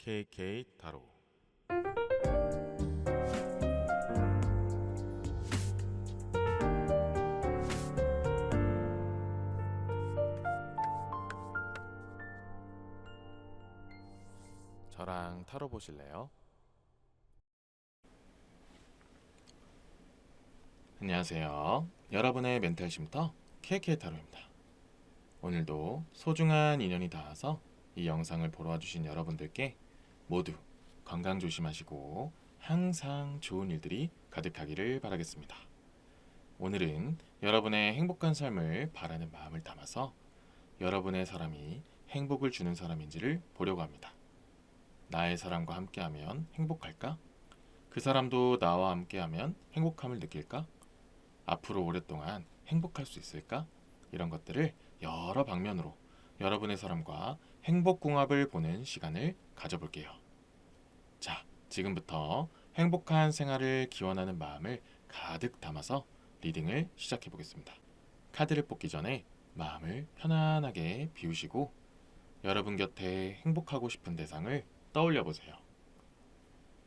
KK 타로. 저랑 타로 보실래요? 안녕하세요. 여러분의 멘탈 쉼터 KK 타로입니다. 오늘도 소중한 인연이 닿아서 이 영상을 보러 와주신 여러분들께 모두 건강 조심하시고 항상 좋은 일들이 가득하기를 바라겠습니다. 오늘은 여러분의 행복한 삶을 바라는 마음을 담아서 여러분의 사람이 행복을 주는 사람인지를 보려고 합니다. 나의 사람과 함께하면 행복할까? 그 사람도 나와 함께하면 행복함을 느낄까? 앞으로 오랫동안 행복할 수 있을까? 이런 것들을 여러 방면으로 여러분의 사람과 행복궁합을 보는 시간을 가져볼게요. 자, 지금부터 행복한 생활을 기원하는 마음을 가득 담아서 리딩을 시작해 보겠습니다. 카드를 뽑기 전에 마음을 편안하게 비우시고 여러분 곁에 행복하고 싶은 대상을 떠올려 보세요.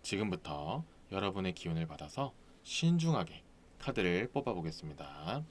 지금부터 여러분의 기운을 받아서 신중하게 카드를 뽑아 보겠습니다.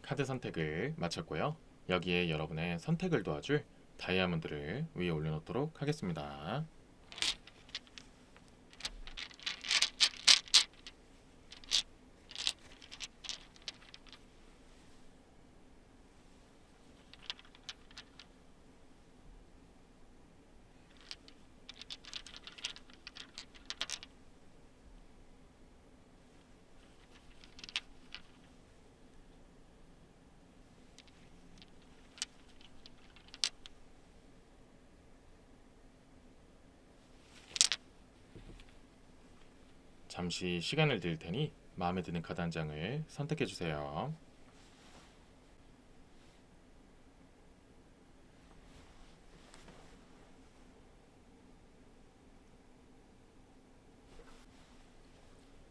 카드 선택을 마쳤고요. 여기에 여러분의 선택을 도와줄 다이아몬드를 위에 올려놓도록 하겠습니다. 잠시 시간을 드릴 테니 마음에 드는 카드 한 장을 선택해 주세요.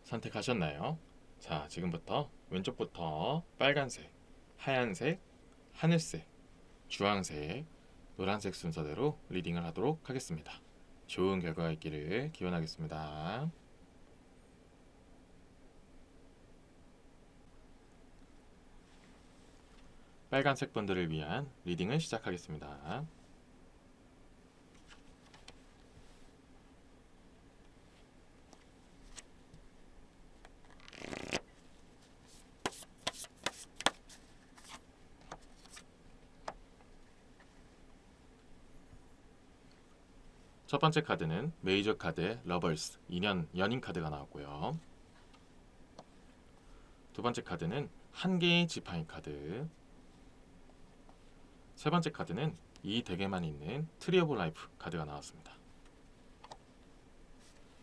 선택하셨나요? 자, 지금부터 왼쪽부터 빨간색, 하얀색, 하늘색, 주황색, 노란색 순서대로 리딩을 하도록 하겠습니다. 좋은 결과가 있기를 기원하겠습니다. 빨간색 분들을 위한 리딩을 시작하겠습니다. 첫 번째 카드는 메이저 카드 러버스, 연인 카드가 나왔고요. 두 번째 카드는 한 개의 지팡이 카드. 세 번째 카드는 이 덱에만 있는 트리 오브 라이프 카드가 나왔습니다.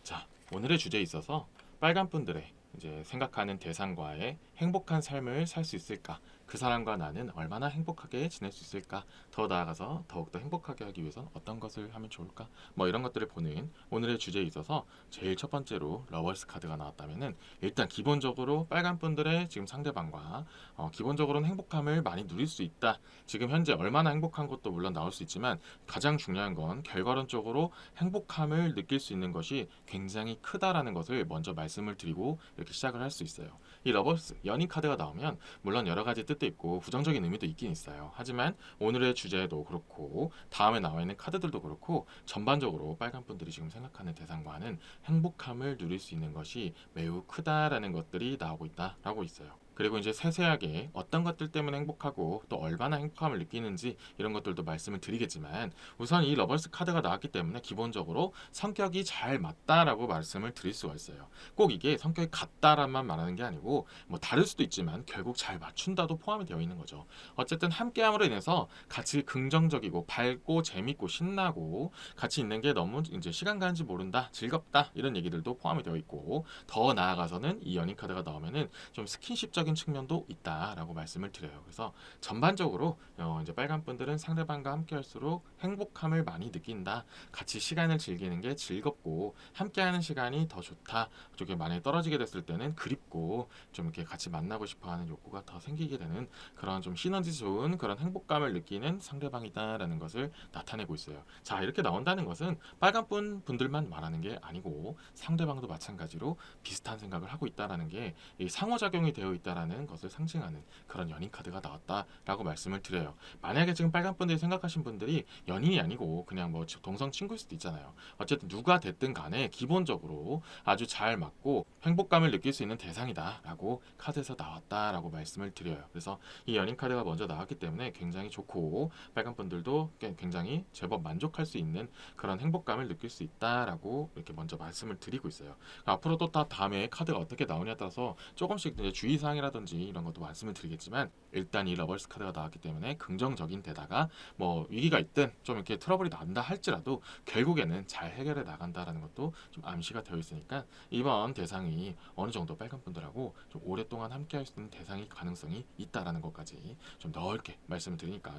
자, 오늘의 주제에 있어서 빨간 분들의 이제 생각하는 대상과의 행복한 삶을 살 수 있을까? 그 사람과 나는 얼마나 행복하게 지낼 수 있을까? 더 나아가서 더욱더 행복하게 하기 위해선 어떤 것을 하면 좋을까? 뭐 이런 것들을 보는 오늘의 주제에 있어서 제일 첫 번째로 러버스 카드가 나왔다면은 일단 기본적으로 빨간 분들의 지금 상대방과 기본적으로는 행복함을 많이 누릴 수 있다. 지금 현재 얼마나 행복한 것도 물론 나올 수 있지만 가장 중요한 건 결과론적으로 행복함을 느낄 수 있는 것이 굉장히 크다라는 것을 먼저 말씀을 드리고 이렇게 시작을 할 수 있어요. 이 러버스 연인 카드가 나오면 물론 여러 가지 뜻도 있고 부정적인 의미도 있긴 있어요. 하지만 오늘의 주제도 그렇고 다음에 나와 있는 카드들도 그렇고 전반적으로 빨간 분들이 지금 생각하는 대상과는 행복함을 누릴 수 있는 것이 매우 크다라는 것들이 나오고 있다라고 있어요. 그리고 이제 세세하게 어떤 것들 때문에 행복하고 또 얼마나 행복함을 느끼는지 이런 것들도 말씀을 드리겠지만, 우선 이 러버스 카드가 나왔기 때문에 기본적으로 성격이 잘 맞다라고 말씀을 드릴 수가 있어요. 꼭 이게 성격이 같다란만 말하는 게 아니고 뭐 다를 수도 있지만 결국 잘 맞춘다도 포함이 되어 있는 거죠. 어쨌든 함께함으로 인해서 같이 긍정적이고 밝고 재밌고 신나고 같이 있는 게 너무 이제 시간 가는지 모른다, 즐겁다 이런 얘기들도 포함이 되어 있고, 더 나아가서는 이 연인 카드가 나오면은 좀 스킨십적인 측면도 있다라고 말씀을 드려요. 그래서 전반적으로 이제 빨간 분들은 상대방과 함께할수록 행복함을 많이 느낀다. 같이 시간을 즐기는 게 즐겁고 함께하는 시간이 더 좋다. 그쪽에 만약에 떨어지게 됐을 때는 그립고 좀 이렇게 같이 만나고 싶어하는 욕구가 더 생기게 되는 그런 좀 시너지 좋은 그런 행복감을 느끼는 상대방이다라는 것을 나타내고 있어요. 자, 이렇게 나온다는 것은 빨간 분들만 말하는 게 아니고 상대방도 마찬가지로 비슷한 생각을 하고 있다라는 게 이 상호작용이 되어 있다라는 것을 상징하는 그런 연인 카드가 나왔다라고 말씀을 드려요. 만약에 지금 빨간 분들이 생각하신 분들이 연인이 아니고 그냥 뭐 동성 친구일 수도 있잖아요. 어쨌든 누가 됐든 간에 기본적으로 아주 잘 맞고 행복감을 느낄 수 있는 대상이다라고 카드에서 나왔다라고 말씀을 드려요. 그래서 이 연인 카드가 먼저 나왔기 때문에 굉장히 좋고 빨간 분들도 굉장히 제법 만족할 수 있는 그런 행복감을 느낄 수 있다라고 이렇게 먼저 말씀을 드리고 있어요. 앞으로도 다 다음에 카드가 어떻게 나오냐에 따라서 조금씩 이제 주의사항이라든지 이런 것도 말씀을 드리겠지만, 일단 이 러버스 카드가 나왔기 때문에 긍정적인 데다가 뭐 위기가 있든 좀 이렇게 트러블이 난다 할지라도 결국에는 잘 해결해 나간다라는 것도 좀 암시가 되어 있으니까, 이번 대상이 어느 정도 빨간 분들하고 좀 오랫동안 함께 할 수 있는 대상이 가능성이 있다라는 것까지 좀 넓게 말씀을 드리니까,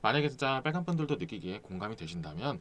만약에 진짜 빨간 분들도 느끼기에 공감이 되신다면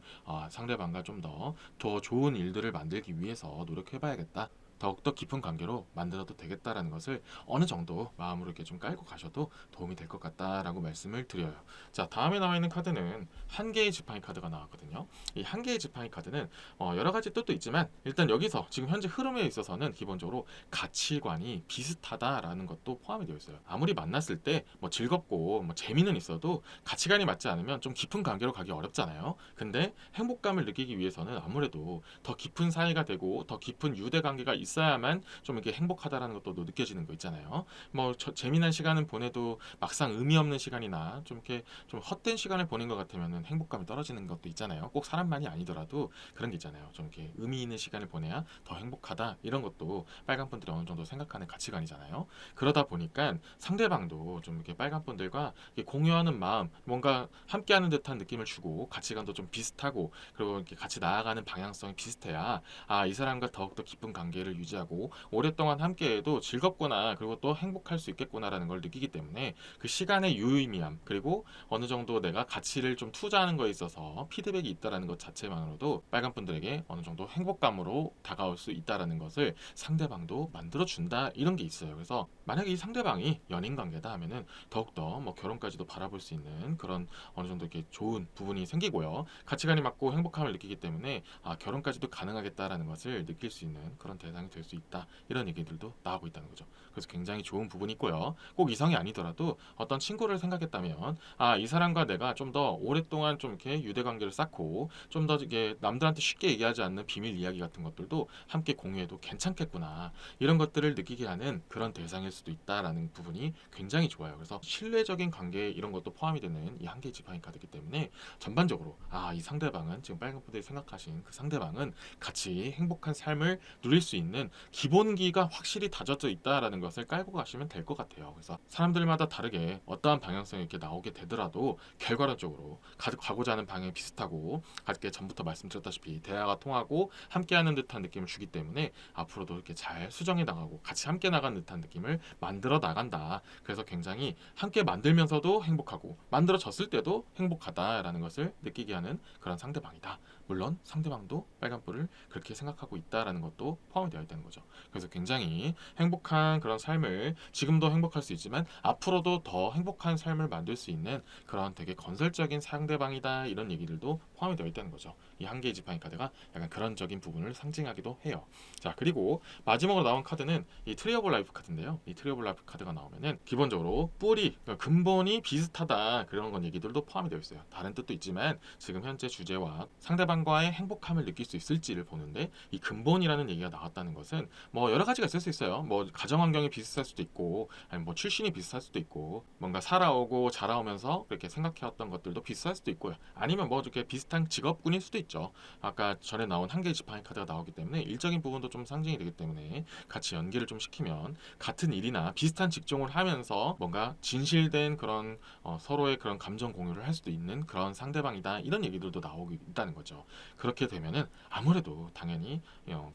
상대방과 좀 더 좋은 일들을 만들기 위해서 노력해 봐야겠다, 더욱더 깊은 관계로 만들어도 되겠다라는 것을 어느 정도 마음으로 이렇게 좀 깔고 가셔도 도움이 될 것 같다라고 말씀을 드려요. 자, 다음에 나와 있는 카드는 한 개의 지팡이 카드가 나왔거든요. 이 한 개의 지팡이 카드는 여러 가지 뜻도 있지만, 일단 여기서 지금 현재 흐름에 있어서는 기본적으로 가치관이 비슷하다라는 것도 포함이 되어 있어요. 아무리 만났을 때 뭐 즐겁고 뭐 재미는 있어도 가치관이 맞지 않으면 좀 깊은 관계로 가기 어렵잖아요. 근데 행복감을 느끼기 위해서는 아무래도 더 깊은 사이가 되고 더 깊은 유대 관계가 있어야만 좀 이렇게 행복하다라는 것도 느껴지는 거 있잖아요. 뭐 재미난 시간은 보내도 막상 의미 없는 시간이나 좀 이렇게 좀 헛된 시간을 보낸 것 같으면은 행복감이 떨어지는 것도 있잖아요. 꼭 사람만이 아니더라도 그런 게 있잖아요. 좀 이렇게 의미 있는 시간을 보내야 더 행복하다, 이런 것도 빨간 분들이 어느 정도 생각하는 가치관이잖아요. 그러다 보니까 상대방도 좀 이렇게 빨간 분들과 이렇게 공유하는 마음, 뭔가 함께하는 듯한 느낌을 주고 가치관도 좀 비슷하고 그리고 이렇게 같이 나아가는 방향성이 비슷해야 이 사람과 더욱더 깊은 관계를 유지하고 오랫동안 함께해도 즐겁구나, 그리고 또 행복할 수 있겠구나라는 걸 느끼기 때문에 그 시간의 유의미함, 그리고 어느 정도 내가 가치를 좀 투자하는 거에 있어서 피드백이 있다라는 것 자체만으로도 빨간 분들에게 어느 정도 행복감으로 다가올 수 있다라는 것을 상대방도 만들어 준다, 이런 게 있어요. 그래서 만약에 이 상대방이 연인 관계다 하면은 더욱더 뭐 결혼까지도 바라볼 수 있는 그런 어느 정도 이렇게 좋은 부분이 생기고요. 가치관이 맞고 행복함을 느끼기 때문에 결혼까지도 가능하겠다라는 것을 느낄 수 있는 그런 대상이 될 수 있다, 이런 얘기들도 나오고 있다는 거죠. 그래서 굉장히 좋은 부분이 있고요. 꼭 이성이 아니더라도 어떤 친구를 생각했다면 이 사람과 내가 좀 더 오랫동안 좀 이렇게 유대 관계를 쌓고 좀 더 이게 남들한테 쉽게 얘기하지 않는 비밀 이야기 같은 것들도 함께 공유해도 괜찮겠구나, 이런 것들을 느끼게 하는 그런 대상일 수도 있다라는 부분이 굉장히 좋아요. 그래서 신뢰적인 관계 이런 것도 포함이 되는 이 한 개의 지팡이 카드이기 때문에 전반적으로 이 상대방은, 지금 빨간 분들이 생각하신 그 상대방은 같이 행복한 삶을 누릴 수 있는 기본기가 확실히 다져져 있다라는 것을 깔고 가시면 될 것 같아요. 그래서 사람들마다 다르게 어떠한 방향성이 이렇게 나오게 되더라도 결과론적으로 가고자 하는 방향이 비슷하고, 아까 전부터 말씀드렸다시피 대화가 통하고 함께하는 듯한 느낌을 주기 때문에 앞으로도 이렇게 잘 수정해 나가고 같이 함께 나간 듯한 느낌을 만들어 나간다. 그래서 굉장히 함께 만들면서도 행복하고 만들어졌을 때도 행복하다라는 것을 느끼게 하는 그런 상대방이다. 물론 상대방도 빨간불을 그렇게 생각하고 있다라는 것도 포함이 되어 있다는 거죠. 그래서 굉장히 행복한 그런 삶을, 지금도 행복할 수 있지만 앞으로도 더 행복한 삶을 만들 수 있는 그런 되게 건설적인 상대방이다, 이런 얘기들도 포함이 되어 있다는 거죠. 이 한 개의 지팡이 카드가 약간 그런적인 부분을 상징하기도 해요. 자, 그리고 마지막으로 나온 카드는 이 트리 오브 라이프 카드인데요. 이 트리 오브 라이프 카드가 나오면은 기본적으로 뿌리, 그러니까 근본이 비슷하다, 그런 건 얘기들도 포함이 되어 있어요. 다른 뜻도 있지만 지금 현재 주제와 상대방과의 행복함을 느낄 수 있을지를 보는데 이 근본이라는 얘기가 나왔다는 있다는 것은 뭐 여러 가지가 있을 수 있어요. 뭐 가정 환경이 비슷할 수도 있고, 아니면 뭐 출신이 비슷할 수도 있고, 뭔가 살아오고 자라오면서 그렇게 생각해왔던 것들도 비슷할 수도 있고요. 아니면 뭐 이렇게 비슷한 직업군일 수도 있죠. 아까 전에 나온 한 개의 지팡이 카드가 나오기 때문에 일적인 부분도 좀 상징이 되기 때문에 같이 연기를 좀 시키면 같은 일이나 비슷한 직종을 하면서 뭔가 진실된 그런 서로의 그런 감정 공유를 할 수도 있는 그런 상대방이다, 이런 얘기들도 나오고 있다는 거죠. 그렇게 되면은 아무래도 당연히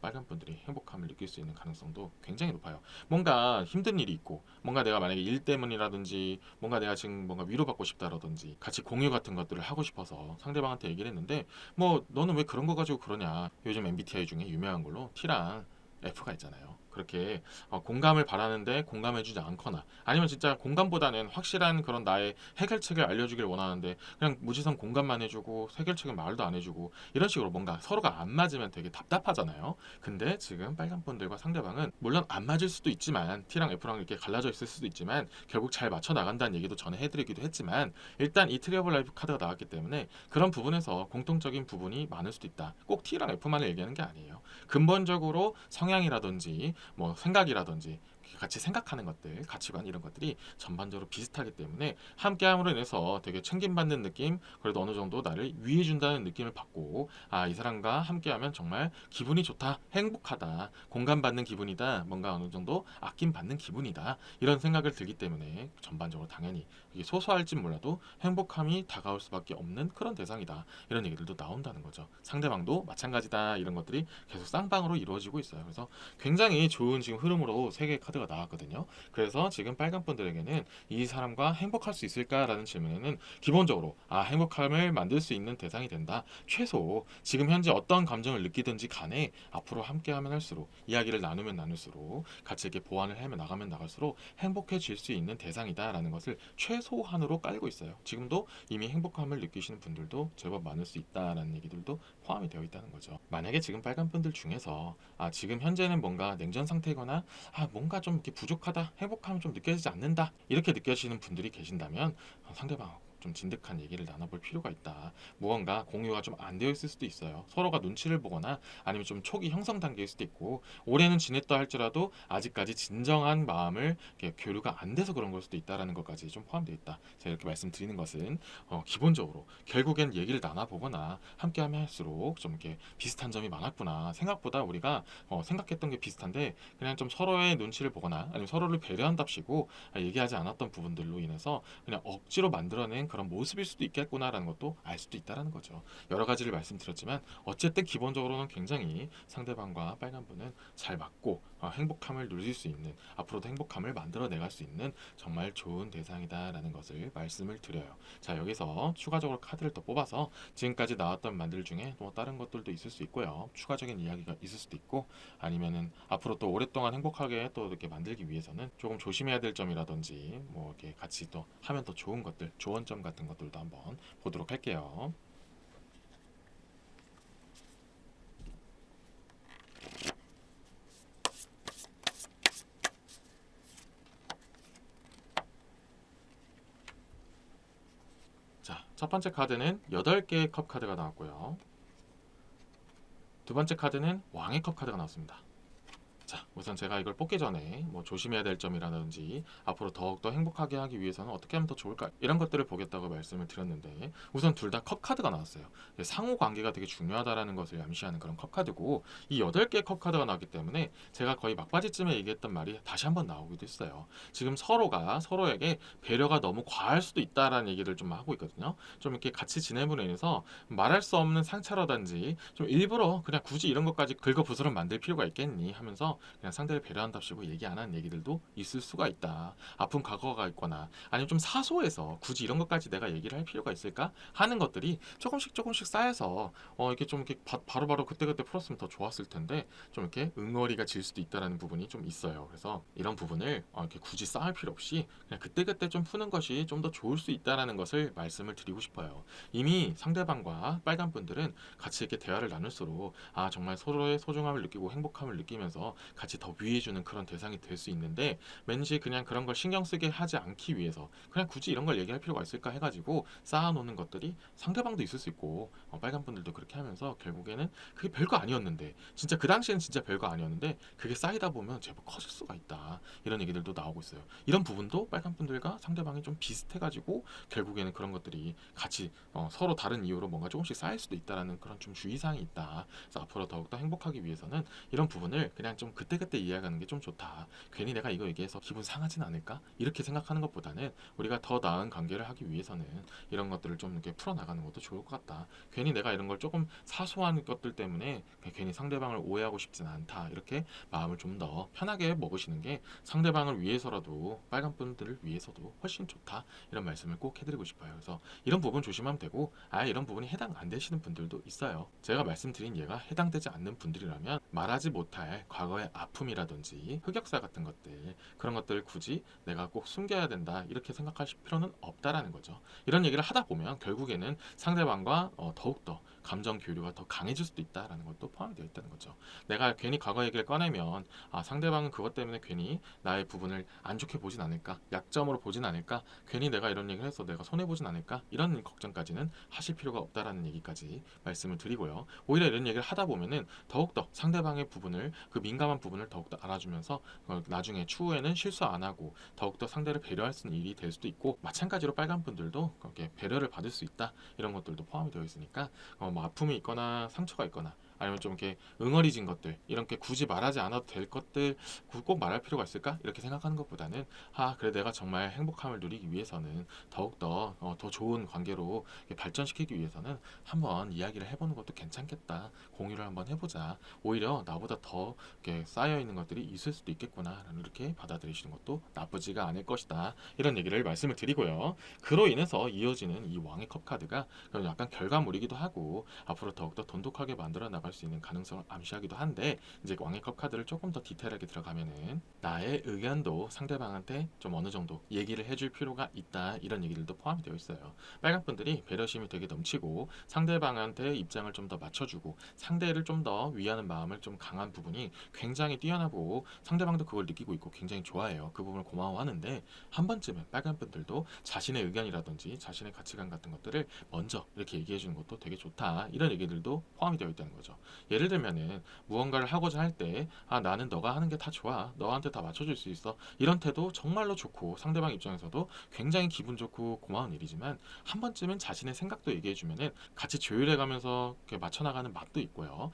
빨간 분들이 행복함을 느낄 수 있는 가능성도 굉장히 높아요. 뭔가 힘든 일이 있고, 뭔가 내가 만약에 일 때문이라든지, 뭔가 내가 지금 뭔가 위로받고 싶다라든지 같이 공유 같은 것들을 하고 싶어서 상대방한테 얘기를 했는데, 뭐 너는 왜 그런 거 가지고 그러냐, 요즘 MBTI 중에 유명한 걸로 T랑 F가 있잖아요. 그렇게 공감을 바라는데 공감해주지 않거나, 아니면 진짜 공감보다는 확실한 그런 나의 해결책을 알려주길 원하는데 그냥 무지성 공감만 해주고 해결책은 말도 안 해주고, 이런 식으로 뭔가 서로가 안 맞으면 되게 답답하잖아요. 근데 지금 빨간 분들과 상대방은 물론 안 맞을 수도 있지만, T랑 F랑 이렇게 갈라져 있을 수도 있지만 결국 잘 맞춰 나간다는 얘기도 전에 해드리기도 했지만, 일단 이 트리 오브 라이프 카드가 나왔기 때문에 그런 부분에서 공통적인 부분이 많을 수도 있다. 꼭 T랑 F만을 얘기하는 게 아니에요. 근본적으로 성향이라든지 뭐 생각이라든지 같이 생각하는 것들, 가치관, 이런 것들이 전반적으로 비슷하기 때문에 함께함으로 인해서 되게 챙김받는 느낌, 그래도 어느 정도 나를 위해준다는 느낌을 받고, 아, 이 사람과 함께하면 정말 기분이 좋다, 행복하다, 공감받는 기분이다, 뭔가 어느 정도 아낌받는 기분이다, 이런 생각을 들기 때문에 전반적으로 당연히 이게 소소할진 몰라도 행복함이 다가올 수밖에 없는 그런 대상이다, 이런 얘기들도 나온다는 거죠. 상대방도 마찬가지다, 이런 것들이 계속 쌍방으로 이루어지고 있어요. 그래서 굉장히 좋은 지금 흐름으로 세 개의 카드가 나왔거든요. 그래서 지금 빨간 분들에게는 이 사람과 행복할 수 있을까라는 질문에는 기본적으로 행복함을 만들 수 있는 대상이 된다. 최소 지금 현재 어떤 감정을 느끼든지 간에 앞으로 함께하면 할수록, 이야기를 나누면 나눌수록, 같이 이렇게 보완을 하면 나가면 나갈수록 행복해질 수 있는 대상이다라는 것을 최소한으로 깔고 있어요. 지금도 이미 행복함을 느끼시는 분들도 제법 많을 수 있다라는 얘기들도 포함이 되어 있다는 거죠. 만약에 지금 빨간 분들 중에서 지금 현재는 뭔가 냉전 상태거나 뭔가 좀 이렇게 부족하다, 행복함이 좀 느껴지지 않는다, 이렇게 느껴지시는 분들이 계신다면 상대방하고 좀 진득한 얘기를 나눠볼 필요가 있다. 무언가 공유가 좀 안 되어 있을 수도 있어요. 서로가 눈치를 보거나 아니면 좀 초기 형성 단계일 수도 있고, 오래는 지냈다 할지라도 아직까지 진정한 마음을 이렇게 교류가 안 돼서 그런 걸 수도 있다라는 것까지 좀 포함되어 있다. 제가 이렇게 말씀드리는 것은 기본적으로 결국엔 얘기를 나눠보거나 함께하면 할수록 좀 이렇게 비슷한 점이 많았구나, 생각보다 우리가 생각했던 게 비슷한데 그냥 좀 서로의 눈치를 보거나 아니면 서로를 배려한답시고 얘기하지 않았던 부분들로 인해서 그냥 억지로 만들어낸 그런 모습일 수도 있겠구나라는 것도 알 수도 있다라는 거죠. 여러 가지를 말씀드렸지만 어쨌든 기본적으로는 굉장히 상대방과 빨간분은 잘 맞고 행복함을 누릴 수 있는, 앞으로도 행복함을 만들어 내갈 수 있는 정말 좋은 대상이다라는 것을 말씀을 드려요. 자, 여기서 추가적으로 카드를 더 뽑아서 지금까지 나왔던 만들 중에 또 다른 것들도 있을 수 있고요. 추가적인 이야기가 있을 수도 있고, 아니면은 앞으로 또 오랫동안 행복하게 또 이렇게 만들기 위해서는 조금 조심해야 될 점이라든지, 뭐 이렇게 같이 또 하면 더 좋은 것들, 조언점 같은 것들도 한번 보도록 할게요. 자, 첫 번째 카드는 8개의 컵 카드가 나왔고요. 두 번째 카드는 왕의 컵 카드가 나왔습니다. 자, 우선 제가 이걸 뽑기 전에 뭐 조심해야 될 점이라든지 앞으로 더욱더 행복하게 하기 위해서는 어떻게 하면 더 좋을까, 이런 것들을 보겠다고 말씀을 드렸는데, 우선 둘 다 컵 카드가 나왔어요. 상호 관계가 되게 중요하다라는 것을 암시하는 그런 컵 카드고, 이 8개의 컵 카드가 나왔기 때문에 제가 거의 막바지쯤에 얘기했던 말이 다시 한번 나오기도 했어요. 지금 서로가 서로에게 배려가 너무 과할 수도 있다라는 얘기를 좀 하고 있거든요. 좀 이렇게 같이 지내므로 인해서 말할 수 없는 상처라든지, 좀 일부러 그냥 굳이 이런 것까지 긁어부스럼 만들 필요가 있겠니 하면서 그냥 상대를 배려한답시고 얘기 안 하는 얘기들도 있을 수가 있다. 아픈 과거가 있거나 아니면 좀 사소해서 굳이 이런 것까지 내가 얘기를 할 필요가 있을까 하는 것들이 조금씩 쌓여서 이렇게 좀 이렇게 바로바로 그때그때 풀었으면 더 좋았을 텐데, 좀 이렇게 응어리가 질 수도 있다라는 부분이 좀 있어요. 그래서 이런 부분을 이렇게 굳이 쌓을 필요 없이 그냥 그때그때 좀 푸는 것이 좀 더 좋을 수 있다라는 것을 말씀을 드리고 싶어요. 이미 상대방과 빨간 분들은 같이 이렇게 대화를 나눌수록 정말 서로의 소중함을 느끼고 행복함을 느끼면서 같이 같이 더 위해주는 그런 대상이 될 수 있는데, 왠지 그냥 그런 걸 신경 쓰게 하지 않기 위해서 그냥 굳이 이런 걸 얘기할 필요가 있을까 해가지고 쌓아놓는 것들이 상대방도 있을 수 있고, 빨간 분들도 그렇게 하면서 결국에는 그게 별거 아니었는데, 진짜 그 당시에는 진짜 별거 아니었는데 그게 쌓이다 보면 제법 커질 수가 있다, 이런 얘기들도 나오고 있어요. 이런 부분도 빨간 분들과 상대방이 좀 비슷해가지고 결국에는 그런 것들이 같이 서로 다른 이유로 뭔가 조금씩 쌓일 수도 있다라는 그런 좀 주의사항이 있다. 그래서 앞으로 더욱더 행복하기 위해서는 이런 부분을 그냥 좀 그때그때 이해하는 게 좀 좋다. 괜히 내가 이거 얘기해서 기분 상하진 않을까? 이렇게 생각하는 것보다는 우리가 더 나은 관계를 하기 위해서는 이런 것들을 좀 이렇게 풀어나가는 것도 좋을 것 같다. 괜히 내가 이런 걸 조금 사소한 것들 때문에 괜히 상대방을 오해하고 싶지는 않다. 이렇게 마음을 좀 더 편하게 먹으시는 게 상대방을 위해서라도, 빨간 분들을 위해서도 훨씬 좋다. 이런 말씀을 꼭 해드리고 싶어요. 그래서 이런 부분 조심하면 되고, 이런 부분이 해당 안 되시는 분들도 있어요. 제가 말씀드린 예가 해당되지 않는 분들이라면 말하지 못할 과거의 아픔이라든지 흑역사 같은 것들, 그런 것들을 굳이 내가 꼭 숨겨야 된다, 이렇게 생각하실 필요는 없다라는 거죠. 이런 얘기를 하다 보면 결국에는 상대방과 더욱더 감정 교류가 더 강해질 수도 있다라는 것도 포함이 되어 있다는 거죠. 내가 괜히 과거 얘기를 꺼내면 상대방은 그것 때문에 괜히 나의 부분을 안 좋게 보진 않을까, 약점으로 보진 않을까, 괜히 내가 이런 얘기를 해서 내가 손해보진 않을까, 이런 걱정까지는 하실 필요가 없다라는 얘기까지 말씀을 드리고요. 오히려 이런 얘기를 하다 보면은 더욱더 상대방의 부분을, 그 민감한 부분을 더욱더 알아주면서 나중에 추후에는 실수 안 하고 더욱더 상대를 배려할 수 있는 일이 될 수도 있고, 마찬가지로 빨간 분들도 그렇게 배려를 받을 수 있다, 이런 것들도 포함이 되어 있으니까 뭐 아픔이 있거나 상처가 있거나 아니면 좀 이렇게 응어리진 것들, 이런 게 굳이 말하지 않아도 될 것들 꼭 말할 필요가 있을까, 이렇게 생각하는 것보다는 그래 내가 정말 행복함을 누리기 위해서는 더욱더 더 좋은 관계로 발전시키기 위해서는 한번 이야기를 해보는 것도 괜찮겠다, 공유를 한번 해보자, 오히려 나보다 더 이렇게 쌓여있는 것들이 있을 수도 있겠구나, 이렇게 받아들이시는 것도 나쁘지가 않을 것이다, 이런 얘기를 말씀을 드리고요. 그로 인해서 이어지는 이 왕의 컵 카드가 약간 결과물이기도 하고, 앞으로 더욱더 돈독하게 만들어 나갈 수 있는 가능성을 암시하기도 한데, 이제 왕의 컵 카드를 조금 더 디테일하게 들어가면은 나의 의견도 상대방한테 좀 어느 정도 얘기를 해줄 필요가 있다, 이런 얘기들도 포함이 되어 있어요. 빨간 분들이 배려심이 되게 넘치고 상대방한테 입장을 좀 더 맞춰주고 상대를 좀 더 위하는 마음을 좀 강한 부분이 굉장히 뛰어나고, 상대방도 그걸 느끼고 있고 굉장히 좋아해요. 그 부분을 고마워하는데, 한 번쯤은 빨간 분들도 자신의 의견이라든지 자신의 가치관 같은 것들을 먼저 이렇게 얘기해 주는 것도 되게 좋다, 이런 얘기들도 포함이 되어 있다는 거죠. 예를 들면은 무언가를 하고자 할 때 나는 너가 하는 게 다 좋아, 너한테 다 맞춰줄 수 있어, 이런 태도 정말로 좋고 상대방 입장에서도 굉장히 기분 좋고 고마운 일이지만, 한 번쯤은 자신의 생각도 얘기해 주면은 같이 조율해 가면서 맞춰 나가는 맛도 있고요.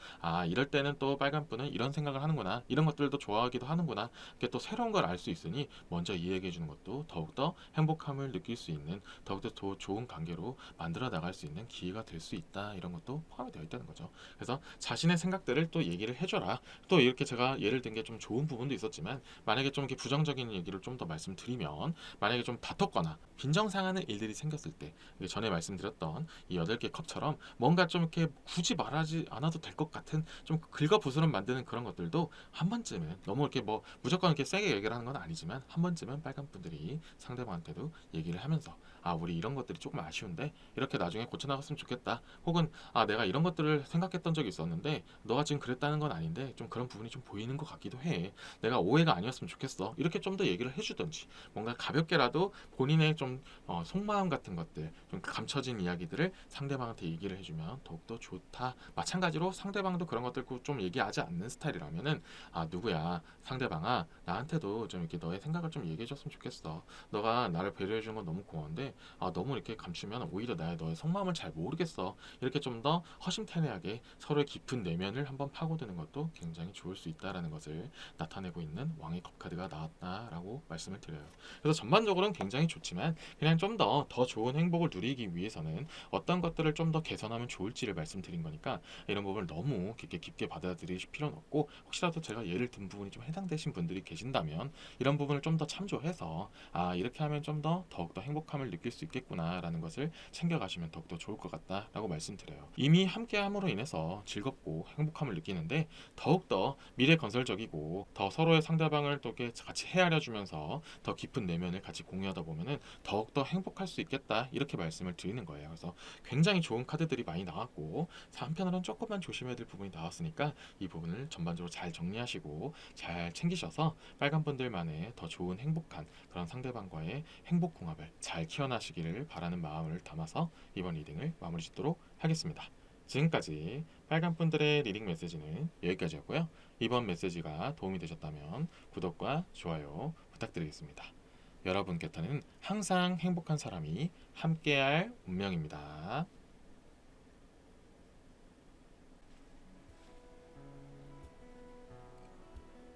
이럴 때는 또 빨간 분은 이런 생각을 하는구나, 이런 것들도 좋아하기도 하는구나, 이게 또 새로운 걸 알 수 있으니 먼저 이야기해 주는 것도 더욱더 행복함을 느낄 수 있는, 더욱더 더 좋은 관계로 만들어 나갈 수 있는 기회가 될 수 있다, 이런 것도 포함이 되어 있다는 거죠. 그래서 자신의 생각들을 또 얘기를 해줘라. 또 이렇게 제가 예를 든 게 좀 좋은 부분도 있었지만, 만약에 좀 이렇게 부정적인 얘기를 좀 더 말씀드리면, 만약에 좀 다퉜거나 빈정상하는 일들이 생겼을 때, 전에 말씀드렸던 이 8개 컵처럼 뭔가 좀 이렇게 굳이 말하지 않아도 될 것 같은 좀 긁어부스럼 만드는 그런 것들도 한 번쯤은, 너무 이렇게 뭐 무조건 이렇게 세게 얘기를 하는 건 아니지만, 한 번쯤은 빨간 분들이 상대방한테도 얘기를 하면서 우리 이런 것들이 조금 아쉬운데 이렇게 나중에 고쳐나갔으면 좋겠다, 혹은 내가 이런 것들을 생각했던 적이 있었는데 너가 지금 그랬다는 건 아닌데 좀 그런 부분이 좀 보이는 것 같기도 해, 내가 오해가 아니었으면 좋겠어, 이렇게 좀 더 얘기를 해주던지, 뭔가 가볍게라도 본인의 좀 속마음 같은 것들, 좀 감춰진 이야기들을 상대방한테 얘기를 해주면 더욱더 좋다. 마찬가지로 상대방도 그런 것들 좀 얘기하지 않는 스타일이라면은, 누구야 상대방아, 나한테도 좀 이렇게 너의 생각을 좀 얘기해줬으면 좋겠어, 너가 나를 배려해준 건 너무 고마운데 너무 이렇게 감추면 오히려 너의 속마음을 잘 모르겠어, 이렇게 좀 더 허심탄회하게 서로의 깊은 내면을 한번 파고드는 것도 굉장히 좋을 수 있다라는 것을 나타내고 있는 왕의 컵 카드가 나왔다라고 말씀을 드려요. 그래서 전반적으로는 굉장히 좋지만, 그냥 좀 더 좋은 행복을 누리기 위해서는 어떤 것들을 좀 더 개선하면 좋을지를 말씀드린 거니까, 이런 부분을 너무 깊게 받아들이실 필요는 없고, 혹시라도 제가 예를 든 부분이 좀 해당되신 분들이 계신다면 이런 부분을 좀 더 참조해서 이렇게 하면 좀 더욱더 행복함을 느낄 수 있겠구나라는 것을 챙겨가시면 더욱더 좋을 것 같다라고 말씀드려요. 이미 함께함으로 인해서 즐겁고 행복함을 느끼는데, 더욱더 미래 건설적이고 더 서로의 상대방을 또 이렇게 같이 헤아려 주면서 더 깊은 내면을 같이 공유하다 보면은 더욱더 행복할 수 있겠다 이렇게 말씀을 드리는 거예요. 그래서 굉장히 좋은 카드들이 많이 나왔고 한편으로는 조금만 조심해야 될 부분이 나왔으니까 이 부분을 전반적으로 잘 정리하시고 잘 챙기셔서 빨간 분들만의 더 좋은 행복한 그런 상대방과의 행복 궁합을 잘 키워나시기를 바라는 마음을 담아서 이번 리딩을 마무리 짓도록 하겠습니다. 지금까지 빨간 분들의 리딩 메시지는 여기까지였고요. 이번 메시지가 도움이 되셨다면 구독과 좋아요 부탁드리겠습니다. 여러분 곁에는 항상 행복한 사람이 함께할 운명입니다.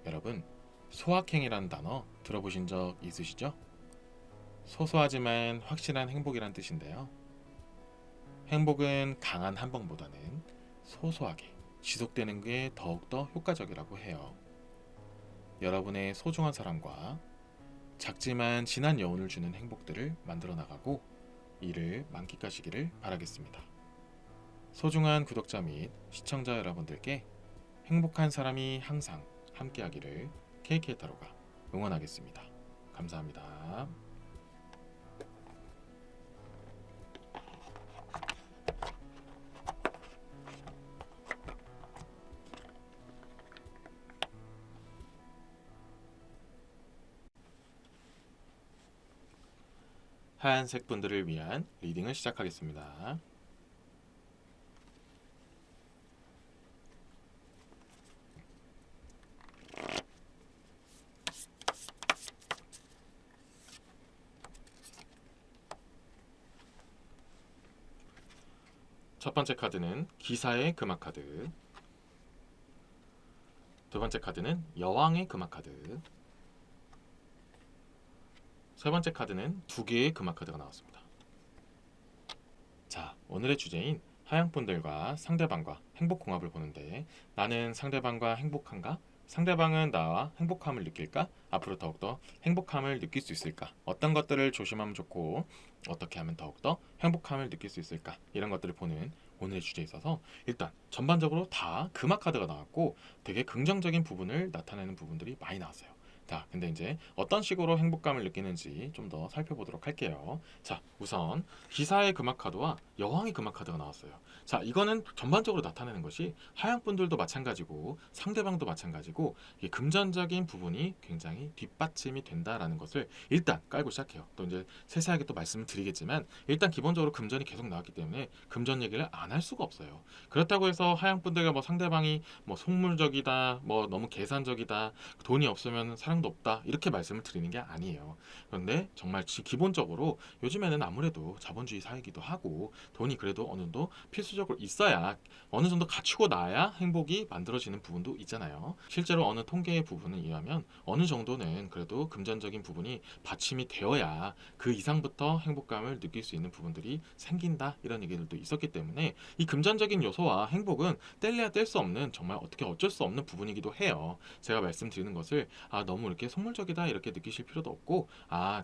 여러분, 소확행이라는 단어 들어보신 적 있으시죠? 소소하지만 확실한 행복이란 뜻인데요. 행복은 강한 한방보다는 소소하게 지속되는 게 더욱더 효과적이라고 해요. 여러분의 소중한 사람과 작지만 진한 여운을 주는 행복들을 만들어 나가고 이를 만끽하시기를 바라겠습니다. 소중한 구독자 및 시청자 여러분들께 행복한 사람이 항상 함께하기를 KK타로가 응원하겠습니다. 감사합니다. 하얀색 분들을 위한 리딩을 시작하겠습니다. 첫 번째 카드는 기사의 금화 카드, 두 번째 카드는 여왕의 금화 카드, 세 번째 카드는 두 개의 금화 카드가 나왔습니다. 자, 오늘의 주제인 하양분들과 상대방과 행복궁합을 보는데 나는 상대방과 행복한가? 상대방은 나와 행복함을 느낄까? 앞으로 더욱더 행복함을 느낄 수 있을까? 어떤 것들을 조심하면 좋고 어떻게 하면 더욱더 행복함을 느낄 수 있을까? 이런 것들을 보는 오늘의 주제에 있어서 일단 전반적으로 다 금화 카드가 나왔고 되게 긍정적인 부분을 나타내는 부분들이 많이 나왔어요. 자, 근데 이제 어떤 식으로 행복감을 느끼는지 좀 더 살펴보도록 할게요. 자, 우선 기사의 금화 카드와 여왕의 금화 카드가 나왔어요. 자, 이거는 전반적으로 나타내는 것이 하양분들도 마찬가지고 상대방도 마찬가지고 이게 금전적인 부분이 굉장히 뒷받침이 된다라는 것을 일단 깔고 시작해요. 또 이제 세세하게 또 말씀을 드리겠지만 일단 기본적으로 금전이 계속 나왔기 때문에 금전 얘기를 안 할 수가 없어요. 그렇다고 해서 하양분들과 뭐 상대방이 뭐 속물적이다, 뭐 너무 계산적이다, 돈이 없으면 사랑도 없다 이렇게 말씀을 드리는 게 아니에요. 그런데 정말 기본적으로 요즘에는 아무래도 자본주의 사회이기도 하고 돈이 그래도 어느 정도 필수적으로 있어야 어느 정도 갖추고 나야 행복이 만들어지는 부분도 있잖아요. 실제로 어느 통계의 부분에 의하면 어느 정도는 그래도 금전적인 부분이 받침이 되어야 그 이상부터 행복감을 느낄 수 있는 부분들이 생긴다 이런 얘기들도 있었기 때문에 이 금전적인 요소와 행복은 뗄래야 뗄 수 없는 정말 어떻게 어쩔 수 없는 부분이기도 해요. 제가 말씀드리는 것을 너무 이렇게 속물적이다 이렇게 느끼실 필요도 없고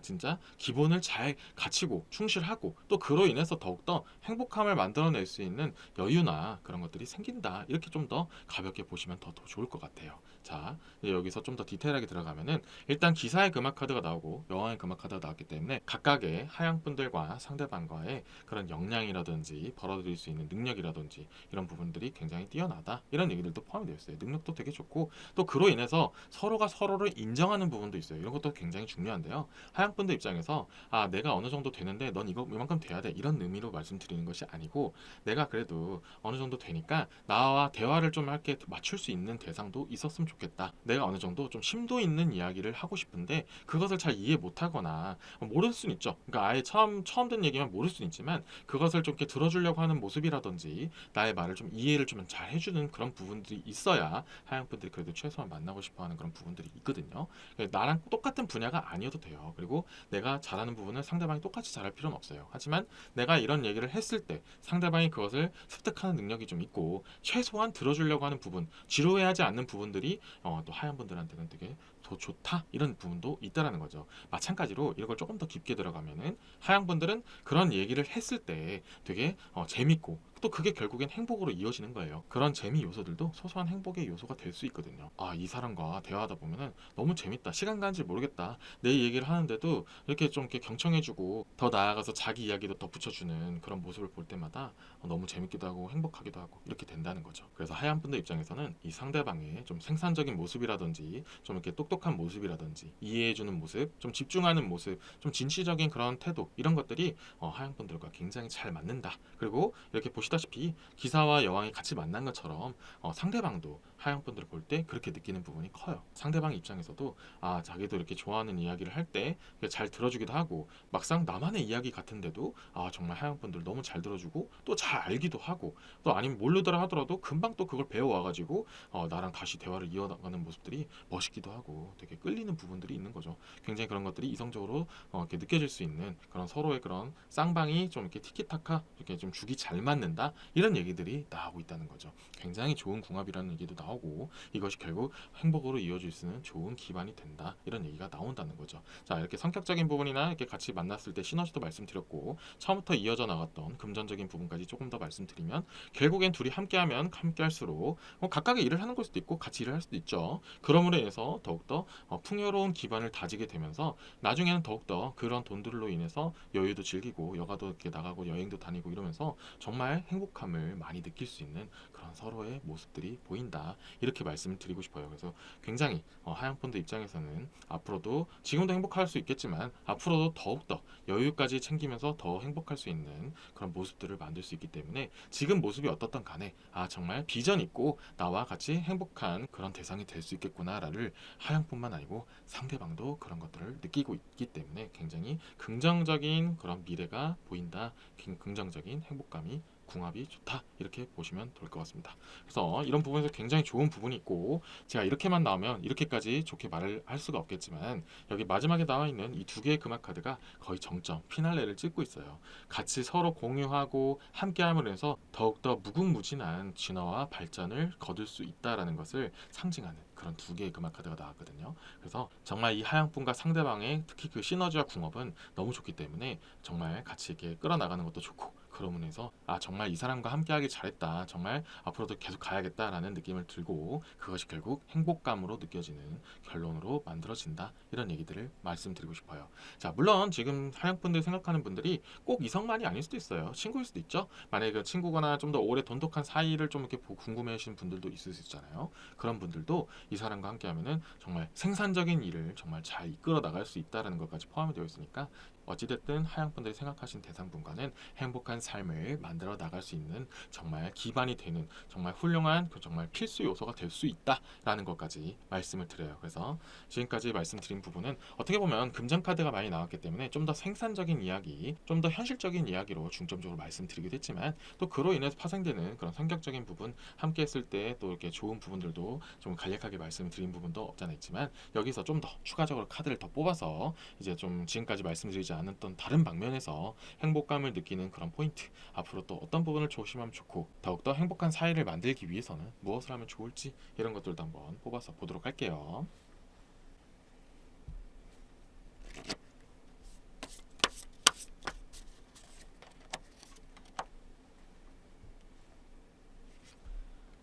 진짜 기본을 잘 갖추고 충실하고 또 그로 인해서 더욱더 행복함을 만들어낼 수 있는 여유나 그런 것들이 생긴다 이렇게 좀 더 가볍게 보시면 더 좋을 것 같아요. 자, 여기서 좀 더 디테일하게 들어가면은 일단 기사의 금화 카드가 나오고 여왕의 금화 카드가 나왔기 때문에 각각의 하양분들과 상대방과의 그런 역량이라든지 벌어들일 수 있는 능력이라든지 이런 부분들이 굉장히 뛰어나다 이런 얘기들도 포함이 되어 있어요. 능력도 되게 좋고 또 그로 인해서 서로가 서로를 인정하는 부분도 있어요. 이런 것도 굉장히 중요한데요. 하양분들 입장에서 내가 어느 정도 되는데 넌 이만큼 돼야 돼 이런 의미로 말씀드리는 것이 아니고 내가 그래도 어느 정도 되니까 나와 대화를 좀 할게 맞출 수 있는 대상도 있었으면 좋겠다. 내가 어느 정도 좀 심도 있는 이야기를 하고 싶은데 그것을 잘 이해 못하거나 모를 수는 있죠. 그러니까 아예 처음 듣는 얘기만 모를 수는 있지만 그것을 좀 이렇게 들어주려고 하는 모습이라든지 나의 말을 좀 이해를 좀 잘 해주는 그런 부분들이 있어야 하양분들이 그래도 최소한 만나고 싶어하는 그런 부분들이 있거든요. 나랑 똑같은 분야가 아니어도 돼요. 그리고 내가 잘하는 부분을 상대방이 똑같이 잘할 필요는 없어요. 하지만 내가 이런 얘기를 했을 때 상대방이 그것을 습득하는 능력이 좀 있고 최소한 들어주려고 하는 부분, 지루해하지 않는 부분들이 또 하얀분들한테는 되게 더 좋다 이런 부분도 있다라는 거죠. 마찬가지로 이걸 조금 더 깊게 들어가면은 하양분들은 그런 얘기를 했을 때 되게 재밌고 또 그게 결국엔 행복으로 이어지는 거예요. 그런 재미 요소들도 소소한 행복의 요소가 될 수 있거든요. 아, 이 사람과 대화하다 보면은 너무 재밌다. 시간 가는 줄 모르겠다. 내 얘기를 하는데도 이렇게 좀 이렇게 경청해주고 더 나아가서 자기 이야기도 덧붙여주는 그런 모습을 볼 때마다 너무 재밌기도 하고 행복하기도 하고 이렇게 된다는 거죠. 그래서 하얀 분들 입장에서는 이 상대방의 좀 생산적인 모습이라든지 좀 이렇게 똑똑한 모습이라든지 이해해주는 모습, 좀 집중하는 모습, 좀 진취적인 그런 태도 이런 것들이 하얀 분들과 굉장히 잘 맞는다. 그리고 이렇게 보시다시피 기사와 여왕이 같이 만난 것처럼 상대방도 하얀 분들을 볼 때 그렇게 느끼는 부분이 커요. 상대방 입장에서도 아, 자기도 이렇게 좋아하는 이야기를 할 때 잘 들어주기도 하고 막상 나만의 이야기 같은데도 아, 정말 하얀 분들 너무 잘 들어주고 또 잘 알기도 하고 또 아니면 모르더라 하더라도 금방 또 그걸 배워와가지고 나랑 다시 대화를 이어나가는 모습들이 멋있기도 하고 되게 끌리는 부분들이 있는 거죠. 굉장히 그런 것들이 이성적으로 이렇게 느껴질 수 있는 그런 서로의 그런 쌍방이 좀 이렇게 티키타카 이렇게 좀 죽이 잘 맞는다 이런 얘기들이 나오고 있다는 거죠. 굉장히 좋은 궁합이라는 얘기도 나오고 이것이 결국 행복으로 이어질 수 있는 좋은 기반이 된다 이런 얘기가 나온다는 거죠. 자, 이렇게 성격적인 부분이나 이렇게 같이 만났을 때 시너지도 말씀드렸고 처음부터 이어져 나갔던 금전적인 부분까지 조금 더 말씀드리면 결국엔 둘이 함께하면 함께할수록 각각의 일을 하는 걸 수도 있고 같이 일을 할 수도 있죠. 그러므로 인해서 더욱더 풍요로운 기반을 다지게 되면서 나중에는 더욱더 그런 돈들로 인해서 여유도 즐기고 여가도 이렇게 나가고 여행도 다니고 이러면서 정말 행복함을 많이 느낄 수 있는 그런 서로의 모습들이 보인다 이렇게 말씀을 드리고 싶어요. 그래서 굉장히 하얀 펀드 입장에서는 앞으로도 지금도 행복할 수 있겠지만 앞으로도 더욱더 여유까지 챙기면서 더 행복할 수 있는 그런 모습들을 만들 수 있기 때문에 지금 모습이 어떻든 간에 아, 정말 비전 있고 나와 같이 행복한 그런 대상이 될 수 있겠구나를 하양뿐만 아니고 상대방도 그런 것들을 느끼고 있기 때문에 굉장히 긍정적인 그런 미래가 보인다. 긍정적인 행복감이 궁합이 좋다 이렇게 보시면 될 것 같습니다. 그래서 이런 부분에서 굉장히 좋은 부분이 있고 제가 이렇게만 나오면 이렇게까지 좋게 말을 할 수가 없겠지만 여기 마지막에 나와 있는 이 두 개의 금화 카드가 거의 정점 피날레를 찍고 있어요. 같이 서로 공유하고 함께함을 해서 더욱더 무궁무진한 진화와 발전을 거둘 수 있다라는 것을 상징하는 그런 두 개의 금화 카드가 나왔거든요. 그래서 정말 이 하양분과 상대방의 특히 그 시너지와 궁합은 너무 좋기 때문에 정말 같이 이렇게 끌어나가는 것도 좋고 그러면 해서 아, 정말 이 사람과 함께하기 잘했다 정말 앞으로도 계속 가야겠다라는 느낌을 들고 그것이 결국 행복감으로 느껴지는 결론으로 만들어진다 이런 얘기들을 말씀드리고 싶어요. 자, 물론 지금 하양분들 생각하는 분들이 꼭 이성만이 아닐 수도 있어요. 친구일 수도 있죠. 만약에 그 친구거나 좀 더 오래 돈독한 사이를 좀 이렇게 궁금해 하시는 분들도 있을 수 있잖아요. 그런 분들도 이 사람과 함께하면은 정말 생산적인 일을 정말 잘 이끌어 나갈 수 있다는 것까지 포함이 되어 있으니까 어찌됐든 하양분들이 생각하신 대상분과는 행복한 삶을 만들어 나갈 수 있는 정말 기반이 되는 정말 훌륭한 정말 필수 요소가 될 수 있다라는 것까지 말씀을 드려요. 그래서 지금까지 말씀드린 부분은 어떻게 보면 금전카드가 많이 나왔기 때문에 좀 더 생산적인 이야기, 좀 더 현실적인 이야기로 중점적으로 말씀드리기도 했지만 또 그로 인해서 파생되는 그런 성격적인 부분 함께 했을 때 또 이렇게 좋은 부분들도 좀 간략하게 말씀드린 부분도 없잖아 있지만 여기서 좀 더 추가적으로 카드를 더 뽑아서 이제 좀 지금까지 말씀드리지 않았던 다른 방면에서 행복감을 느끼는 그런 포인트 앞으로 또 어떤 부분을 조심하면 좋고 더욱더 행복한 사회를 만들기 위해서는 무엇을 하면 좋을지 이런 것들도 한번 뽑아서 보도록 할게요.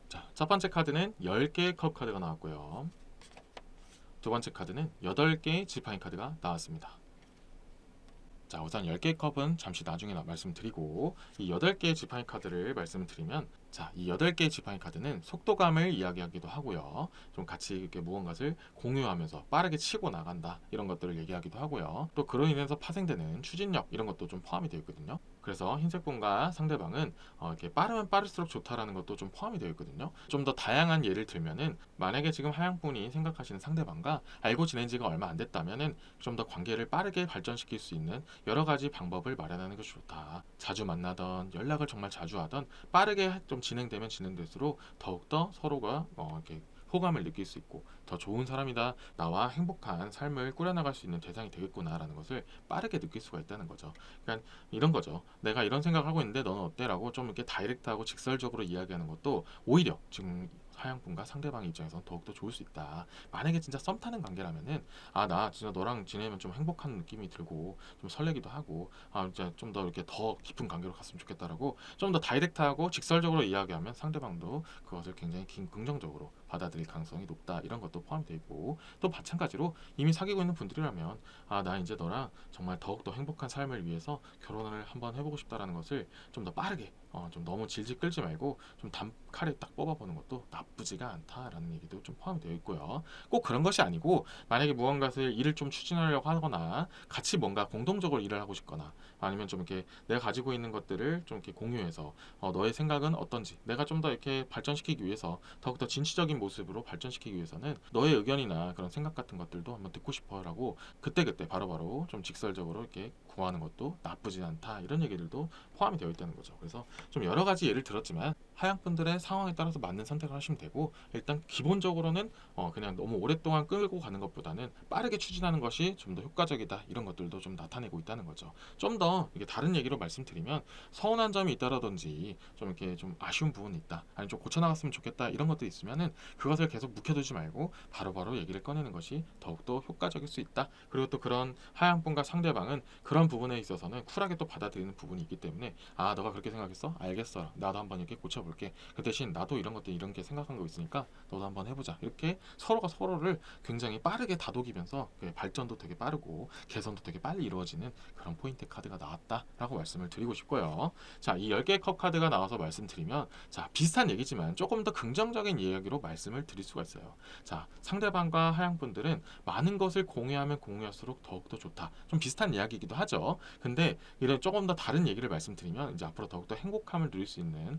자, 첫 번째 카드는 10개의 컵 카드가 나왔고요. 두 번째 카드는 8개의 지팡이 카드가 나왔습니다. 자, 우선 10개의 컵은 잠시 나중에 말씀드리고 이 8개의 지팡이 카드를 말씀드리면 자, 이 8개의 지팡이 카드는 속도감을 이야기하기도 하고요. 좀 같이 이렇게 무언가를 공유하면서 빠르게 치고 나간다 이런 것들을 얘기하기도 하고요. 또 그로 인해서 파생되는 추진력 이런 것도 좀 포함이 되어 있거든요. 그래서 흰색 분과 상대방은 이렇게 빠르면 빠를수록 좋다라는 것도 좀 포함이 되어 있거든요. 좀 더 다양한 예를 들면은 만약에 지금 하양 분이 생각하시는 상대방과 알고 지낸 지가 얼마 안 됐다면은 좀 더 관계를 빠르게 발전시킬 수 있는 여러 가지 방법을 마련하는 것이 좋다. 자주 만나던 연락을 정말 자주 하던 빠르게 좀 진행되면 진행될수록 더욱더 서로가 이렇게 호감을 느낄 수 있고 더 좋은 사람이다. 나와 행복한 삶을 꾸려나갈 수 있는 대상이 되겠구나라는 것을 빠르게 느낄 수가 있다는 거죠. 그러니까 이런 거죠. 내가 이런 생각을 하고 있는데 너는 어때? 라고 좀 이렇게 다이렉트하고 직설적으로 이야기하는 것도 오히려 지금 하양분과 상대방의 입장에서는 더욱더 좋을 수 있다. 만약에 진짜 썸 타는 관계라면은 나 진짜 너랑 지내면 좀 행복한 느낌이 들고 좀 설레기도 하고 진짜 좀 더 이렇게 더 깊은 관계로 갔으면 좋겠다라고 좀 더 다이렉트하고 직설적으로 이야기하면 상대방도 그것을 굉장히 긍정적으로 받아들일 가능성이 높다. 이런 것도 포함되어 있고 또 마찬가지로 이미 사귀고 있는 분들이라면 나 이제 너랑 정말 더욱더 행복한 삶을 위해서 결혼을 한번 해보고 싶다라는 것을 좀 더 빠르게 좀 너무 질질 끌지 말고 좀 단칼에 딱 뽑아보는 것도 나쁘지가 않다라는 얘기도 좀 포함이 되어 있고요. 꼭 그런 것이 아니고 만약에 무언가를 일을 좀 추진하려고 하거나 같이 뭔가 공동적으로 일을 하고 싶거나 아니면 좀 이렇게 내가 가지고 있는 것들을 좀 이렇게 공유해서 너의 생각은 어떤지 내가 좀 더 이렇게 발전시키기 위해서 더욱더 진취적인 모습으로 발전시키기 위해서는 너의 의견이나 그런 생각 같은 것들도 한번 듣고 싶어라고 그때그때 바로바로 좀 직설적으로 이렇게 구하는 것도 나쁘지 않다. 이런 얘기들도 포함이 되어 있다는 거죠. 그래서 좀 여러 가지 예를 들었지만 하양분들의 상황에 따라서 맞는 선택을 하시면 되고 일단 기본적으로는 그냥 너무 오랫동안 끌고 가는 것보다는 빠르게 추진하는 것이 좀 더 효과적이다. 이런 것들도 좀 나타내고 있다는 거죠. 좀 더 이게 다른 얘기로 말씀드리면 서운한 점이 있다라든지 좀 이렇게 좀 아쉬운 부분이 있다. 아니면 좀 고쳐나갔으면 좋겠다. 이런 것들이 있으면은 그것을 계속 묵혀두지 말고 바로바로 얘기를 꺼내는 것이 더욱더 효과적일 수 있다. 그리고 또 그런 하양분과 상대방은 그런 부분에 있어서는 쿨하게 또 받아들이는 부분이 있기 때문에 너가 그렇게 생각했어? 알겠어. 나도 한번 이렇게 고쳐볼게. 그 대신 나도 이런 것들 이런 게 생각한 거 있으니까 너도 한번 해보자. 이렇게 서로가 서로를 굉장히 빠르게 다독이면서 발전도 되게 빠르고 개선도 되게 빨리 이루어지는 그런 포인트 카드가 나왔다라고 말씀을 드리고 싶고요. 자, 이 10개의 컵 카드가 나와서 말씀드리면 자, 비슷한 얘기지만 조금 더 긍정적인 이야기로 말씀을 드릴 수가 있어요. 자, 상대방과 하양분들은 많은 것을 공유하면 공유할수록 더욱더 좋다. 좀 비슷한 이야기이기도 하죠. 근데 이런 조금 더 다른 얘기를 말씀드리면 이제 앞으로 더욱더 행복함을 누릴 수 있는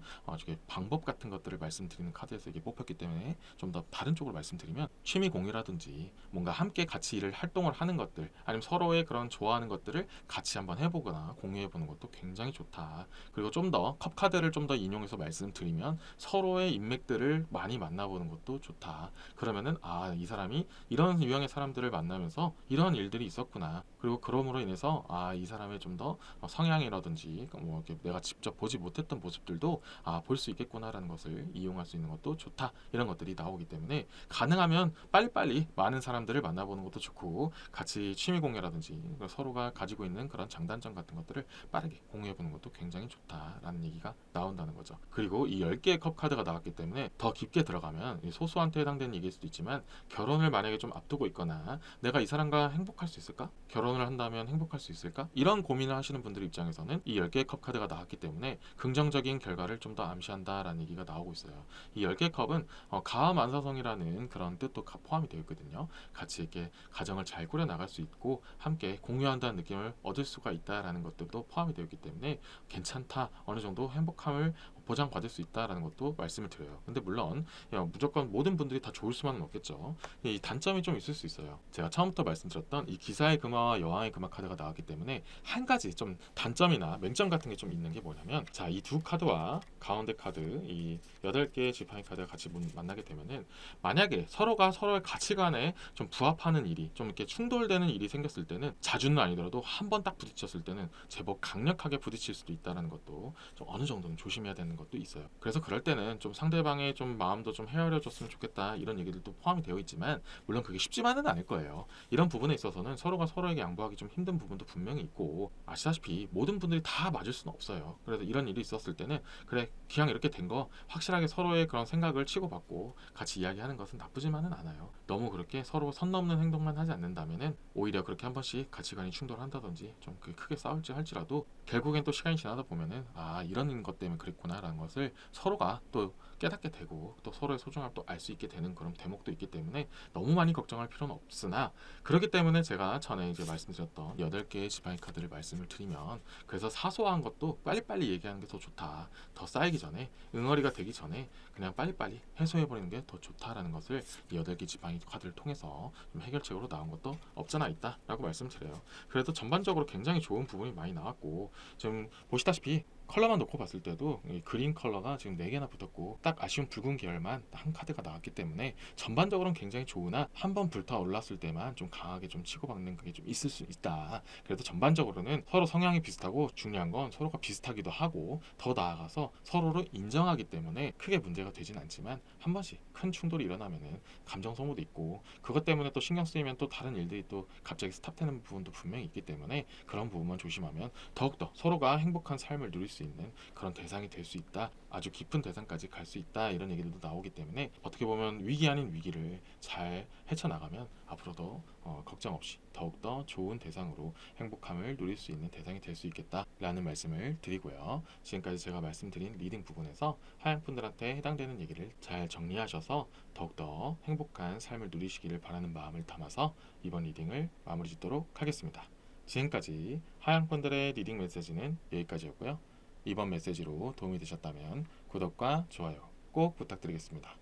방법 같은 것들을 말씀드리는 카드에서 이게 뽑혔기 때문에 좀 더 다른 쪽으로 말씀드리면 취미 공유라든지 뭔가 함께 같이 일을 활동을 하는 것들 아니면 서로의 그런 좋아하는 것들을 같이 한번 해보거나 공유해보는 것도 굉장히 좋다. 그리고 좀 더 컵 카드를 좀 더 인용해서 말씀드리면 서로의 인맥들을 많이 만나보는 것도 좋다. 그러면은 이 사람이 이런 유형의 사람들을 만나면서 이런 일들이 있었구나. 그리고 그럼으로 인해서 이 사람의 좀 더 성향이라든지 뭐 이렇게 내가 직접 보지 못했던 모습들도 볼 수 있겠구나라는 것을 이용할 수 있는 것도 좋다. 이런 것들이 나오기 때문에 가능하면 빨리빨리 많은 사람들을 만나보는 것도 좋고 같이 취미 공유라든지 서로가 가지고 있는 그런 장단점 같은 것들을 빠르게 공유해보는 것도 굉장히 좋다라는 얘기가 나온다는 거죠. 그리고 이 10개의 컵 카드가 나왔기 때문에 더 깊게 들어가면 소수한테 해당되는 얘기일 수도 있지만 결혼을 만약에 좀 앞두고 있거나 내가 이 사람과 행복할 수 있을까? 결혼을 한다면 행복할 수 있을까? 이런 고민을 하시는 분들 입장에서는 이 10개의 컵 카드가 나왔기 때문에 긍정적인 결과를 좀 더 암시한다라는 얘기가 나오고 있어요. 이 10개의 컵은 가암안사성이라는 그런 뜻도 포함이 되어 있거든요. 같이 이렇게 가정을 잘 꾸려나갈 수 있고 함께 공유한다는 느낌을 얻을 수가 있다라는 것들도 포함이 되어 있기 때문에 괜찮다. 어느 정도 행복함을 보장받을 수 있다라는 것도 말씀을 드려요. 근데 물론 무조건 모든 분들이 다 좋을 수만은 없겠죠. 이 단점이 좀 있을 수 있어요. 제가 처음부터 말씀드렸던 이 기사의 금화와 여왕의 금화 카드가 나왔기 때문에 한 가지 좀 단점이나 맹점 같은 게 좀 있는 게 뭐냐면 자, 이 두 카드와 가운데 카드 이 8개의 지팡이 카드가 같이 만나게 되면은 만약에 서로가 서로의 가치관에 좀 부합하는 일이 좀 이렇게 충돌되는 일이 생겼을 때는 자주는 아니더라도 한 번 딱 부딪혔을 때는 제법 강력하게 부딪힐 수도 있다는 것도 좀 어느 정도는 조심해야 되는 것도 있어요. 그래서 그럴 때는 좀 상대방의 좀 마음도 좀 헤아려줬으면 좋겠다 이런 얘기들도 포함이 되어 있지만 물론 그게 쉽지만은 않을 거예요. 이런 부분에 있어서는 서로가 서로에게 양보하기 좀 힘든 부분도 분명히 있고 아시다시피 모든 분들이 다 맞을 수는 없어요. 그래서 이런 일이 있었을 때는 그래 기왕 이렇게 된 거 확실하게 서로의 그런 생각을 치고받고 같이 이야기하는 것은 나쁘지만은 않아요. 너무 그렇게 서로 선 넘는 행동만 하지 않는다면은 오히려 그렇게 한 번씩 가치관이 충돌한다든지 좀 크게 싸울지 할지라도 결국엔 또 시간이 지나다 보면은 이런 것 때문에 그랬구나라는 것을 서로가 또 깨닫게 되고 또 서로의 소중함을 또 알 수 있게 되는 그런 대목도 있기 때문에 너무 많이 걱정할 필요는 없으나 그렇기 때문에 제가 전에 이제 말씀드렸던 8개의 지팡이 카드를 말씀을 드리면 그래서 사소한 것도 빨리빨리 얘기하는 게 더 좋다. 더 쌓이기 전에 응어리가 되기 전에 그냥 빨리빨리 해소해버리는 게 더 좋다라는 것을 이 8개 지팡이 카드를 통해서 좀 해결책으로 나온 것도 없잖아 있다라고 말씀드려요. 그래도 전반적으로 굉장히 좋은 부분이 많이 나왔고 지금 보시다시피 컬러만 놓고 봤을 때도 이 그린 컬러가 지금 4개나 붙었고 딱 아쉬운 붉은 계열만 한 카드가 나왔기 때문에 전반적으로는 굉장히 좋으나 한번 불타올랐을 때만 좀 강하게 좀 치고받는 그게 좀 있을 수 있다. 그래도 전반적으로는 서로 성향이 비슷하고 중요한 건 서로가 비슷하기도 하고 더 나아가서 서로를 인정하기 때문에 크게 문제가 되진 않지만 한 번씩 큰 충돌이 일어나면은 감정 소모도 있고 그것 때문에 또 신경 쓰이면 또 다른 일들이 또 갑자기 스탑되는 부분도 분명히 있기 때문에 그런 부분만 조심하면 더욱더 서로가 행복한 삶을 누릴 수 있는 그런 대상이 될 수 있다. 아주 깊은 대상까지 갈 수 있다. 이런 얘기들도 나오기 때문에 어떻게 보면 위기 아닌 위기를 잘 헤쳐나가면 앞으로도 걱정 없이 더욱더 좋은 대상으로 행복함을 누릴 수 있는 대상이 될 수 있겠다라는 말씀을 드리고요. 지금까지 제가 말씀드린 리딩 부분에서 하양분들한테 해당되는 얘기를 잘 정리하셔서 더욱더 행복한 삶을 누리시기를 바라는 마음을 담아서 이번 리딩을 마무리 짓도록 하겠습니다. 지금까지 하양분들의 리딩 메시지는 여기까지였고요. 이번 메시지로 도움이 되셨다면 구독과 좋아요 꼭 부탁드리겠습니다.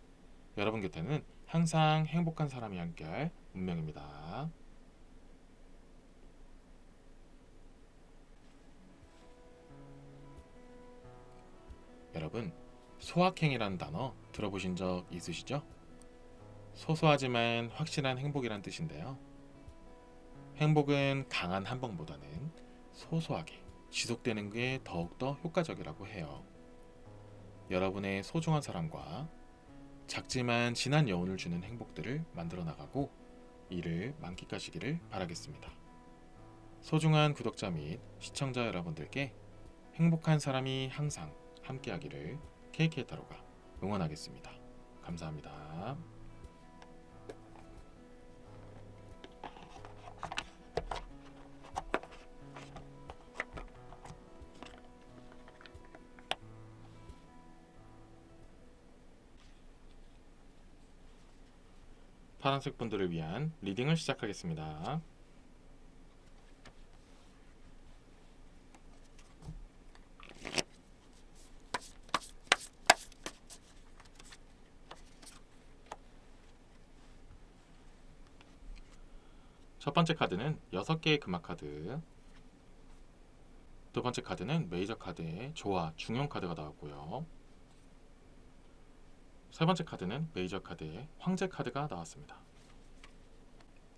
여러분 곁에는 항상 행복한 사람이 함께할 운명입니다. 여러분, 소확행이라는 단어 들어보신 적 있으시죠? 소소하지만 확실한 행복이란 뜻인데요. 행복은 강한 한방보다는 소소하게 지속되는 게 더욱더 효과적이라고 해요. 여러분의 소중한 사람과 작지만 진한 여운을 주는 행복들을 만들어 나가고 이를 만끽하시기를 바라겠습니다. 소중한 구독자 및 시청자 여러분들께 행복한 사람이 항상 함께하기를 KK타로가 응원하겠습니다. 감사합니다. 파란색 분들을 위한 리딩을 시작하겠습니다. 첫 번째 카드는 6개의 금화 카드, 두 번째 카드는 메이저 카드의 조화, 중용 카드가 나왔고요. 세 번째 카드는 메이저 카드의 황제 카드가 나왔습니다.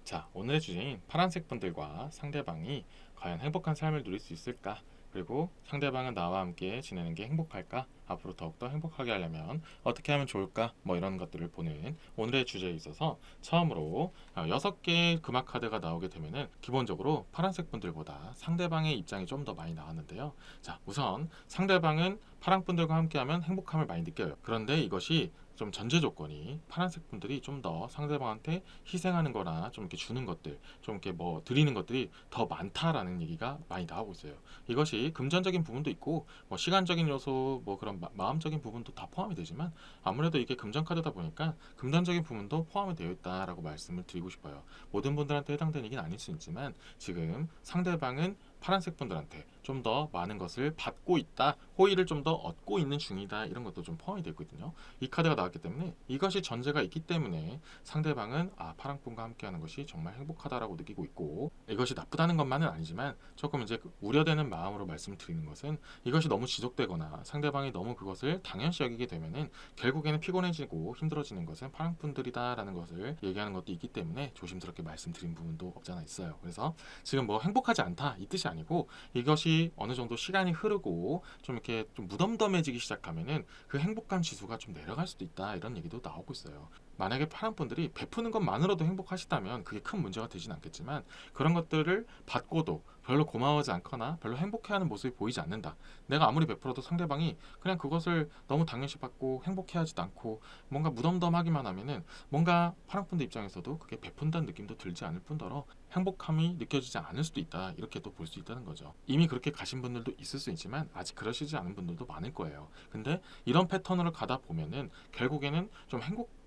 자, 오늘의 주제인 파란색 분들과 상대방이 과연 행복한 삶을 누릴 수 있을까? 그리고 상대방은 나와 함께 지내는 게 행복할까? 앞으로 더욱더 행복하게 하려면 어떻게 하면 좋을까? 뭐 이런 것들을 보는 오늘의 주제에 있어서 처음으로 6개의 금화 카드가 나오게 되면은 기본적으로 파란색 분들보다 상대방의 입장이 좀 더 많이 나왔는데요. 자, 우선 상대방은 파랑 분들과 함께하면 행복함을 많이 느껴요. 그런데 이것이 좀 전제 조건이 파란색 분들이 좀 더 상대방한테 희생하는 거나 좀 이렇게 주는 것들, 좀 이렇게 뭐 드리는 것들이 더 많다라는 얘기가 많이 나오고 있어요. 이것이 금전적인 부분도 있고 뭐 시간적인 요소, 뭐 그런 마음적인 부분도 다 포함이 되지만 아무래도 이게 금전 카드다 보니까 금전적인 부분도 포함이 되어 있다라고 말씀을 드리고 싶어요. 모든 분들한테 해당되는 얘기는 아닐 수 있지만 지금 상대방은 파란색 분들한테 좀 더 많은 것을 받고 있다, 호의를 좀 더 얻고 있는 중이다, 이런 것도 좀 포함이 되어 있거든요. 이 카드가 나왔기 때문에 이것이 전제가 있기 때문에 상대방은 파랑분과 함께하는 것이 정말 행복하다라고 느끼고 있고, 이것이 나쁘다는 것만은 아니지만 조금 이제 우려되는 마음으로 말씀드리는 것은 이것이 너무 지속되거나 상대방이 너무 그것을 당연시 여기게 되면은 결국에는 피곤해지고 힘들어지는 것은 파랑분들이다라는 것을 얘기하는 것도 있기 때문에 조심스럽게 말씀드린 부분도 없잖아 있어요. 그래서 지금 뭐 행복하지 않다 이 뜻이 아니고 이것이 어느 정도 시간이 흐르고 좀 이렇게 좀 무덤덤해지기 시작하면은 그 행복감 지수가 좀 내려갈 수도 있다, 이런 얘기도 나오고 있어요. 만약에 파란 분들이 베푸는 것만으로도 행복하시다면 그게 큰 문제가 되진 않겠지만 그런 것들을 받고도 별로 고마워하지 않거나 별로 행복해하는 모습이 보이지 않는다. 내가 아무리 베풀어도 상대방이 그냥 그것을 너무 당연시 받고 행복해하지도 않고 뭔가 무덤덤하기만 하면은 뭔가 파란 분들 입장에서도 그게 베푼다는 느낌도 들지 않을 뿐더러 행복함이 느껴지지 않을 수도 있다, 이렇게 또 볼 수 있다는 거죠. 이미 그렇게 가신 분들도 있을 수 있지만 아직 그러시지 않은 분들도 많을 거예요. 근데 이런 패턴으로 가다 보면은 결국에는 좀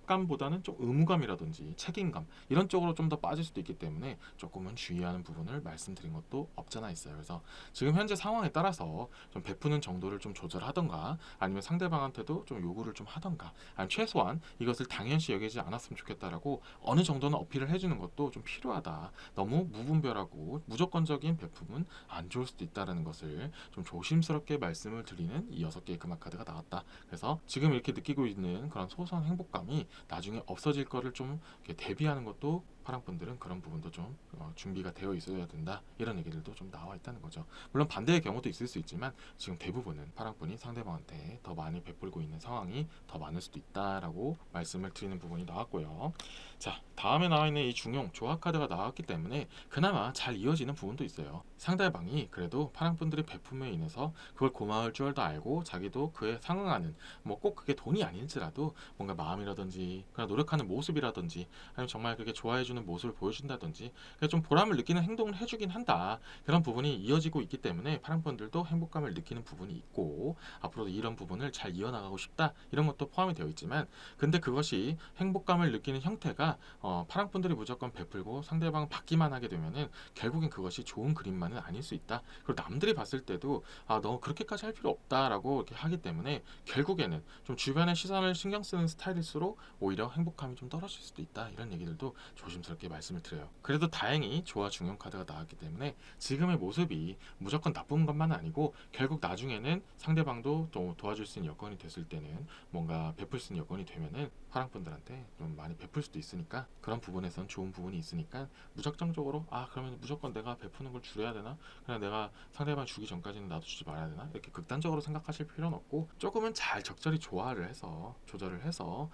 행복감보다는 좀 의무감이라든지 책임감 이런 쪽으로 좀 더 빠질 수도 있기 때문에 조금은 주의하는 부분을 말씀드린 것도 없잖아 있어요. 그래서 지금 현재 상황에 따라서 좀 베푸는 정도를 좀 조절하던가 아니면 상대방한테도 좀 요구를 좀 하던가 아니면 최소한 이것을 당연시 여기지 않았으면 좋겠다라고 어느 정도는 어필을 해주는 것도 좀 필요하다. 너무 무분별하고 무조건적인 베품은 안 좋을 수도 있다는 것을 좀 조심스럽게 말씀을 드리는 이 6개의 금화 카드가 나왔다. 그래서 지금 이렇게 느끼고 있는 그런 소소한 행복감이 나중에 없어질 거를 좀 대비하는 것도 파랑분들은 그런 부분도 좀 준비가 되어 있어야 된다. 이런 얘기들도 좀 나와 있다는 거죠. 물론 반대의 경우도 있을 수 있지만 지금 대부분은 파랑분이 상대방한테 더 많이 베풀고 있는 상황이 더 많을 수도 있다라고 말씀을 드리는 부분이 나왔고요. 자, 다음에 나와 있는 이 중용 조합 카드가 나왔기 때문에 그나마 잘 이어지는 부분도 있어요. 상대방이 그래도 파랑분들의 베품에 인해서 그걸 고마울 줄도 알고 자기도 그에 상응하는 뭐 꼭 그게 돈이 아닐지라도 뭔가 마음이라든지 그냥 노력하는 모습이라든지 아니면 정말 그게 좋아해주는 모습을 보여준다든지 좀 보람을 느끼는 행동을 해주긴 한다. 그런 부분이 이어지고 있기 때문에 파랑분들도 행복감을 느끼는 부분이 있고 앞으로도 이런 부분을 잘 이어나가고 싶다. 이런 것도 포함이 되어 있지만 근데 그것이 행복감을 느끼는 형태가 파랑분들이 무조건 베풀고 상대방 받기만 하게 되면은 결국엔 그것이 좋은 그림만은 아닐 수 있다. 그리고 남들이 봤을 때도 너 그렇게까지 할 필요 없다라고 이렇게 하기 때문에 결국에는 좀 주변의 시선을 신경 쓰는 스타일일수록 오히려 행복감이 좀 떨어질 수도 있다. 이런 얘기들도 조심스럽게 말씀을 드려요. 그래도 다행히 조화 중용 카드가 나왔기 때문에 지금의 모습이 무조건 나쁜 것만은 아니고 결국 나중에는 상대방도 또 도와줄 수 있는 여건이 됐을 때는 뭔가 베풀 수 있는 여건이 되면은 파랑분들한테 좀 많이 베풀 수도 있으니까 그런 부분에선 좋은 부분이 있으니까 무작정적으로 그러면 무조건 내가 베푸는 걸 줄여야 되나? 그냥 내가 상대방 주기 전까지는 나도 주지 말아야 되나? 이렇게 극단적으로 생각하실 필요는 없고 조금은 잘 적절히 조화를 해서 조절을 해서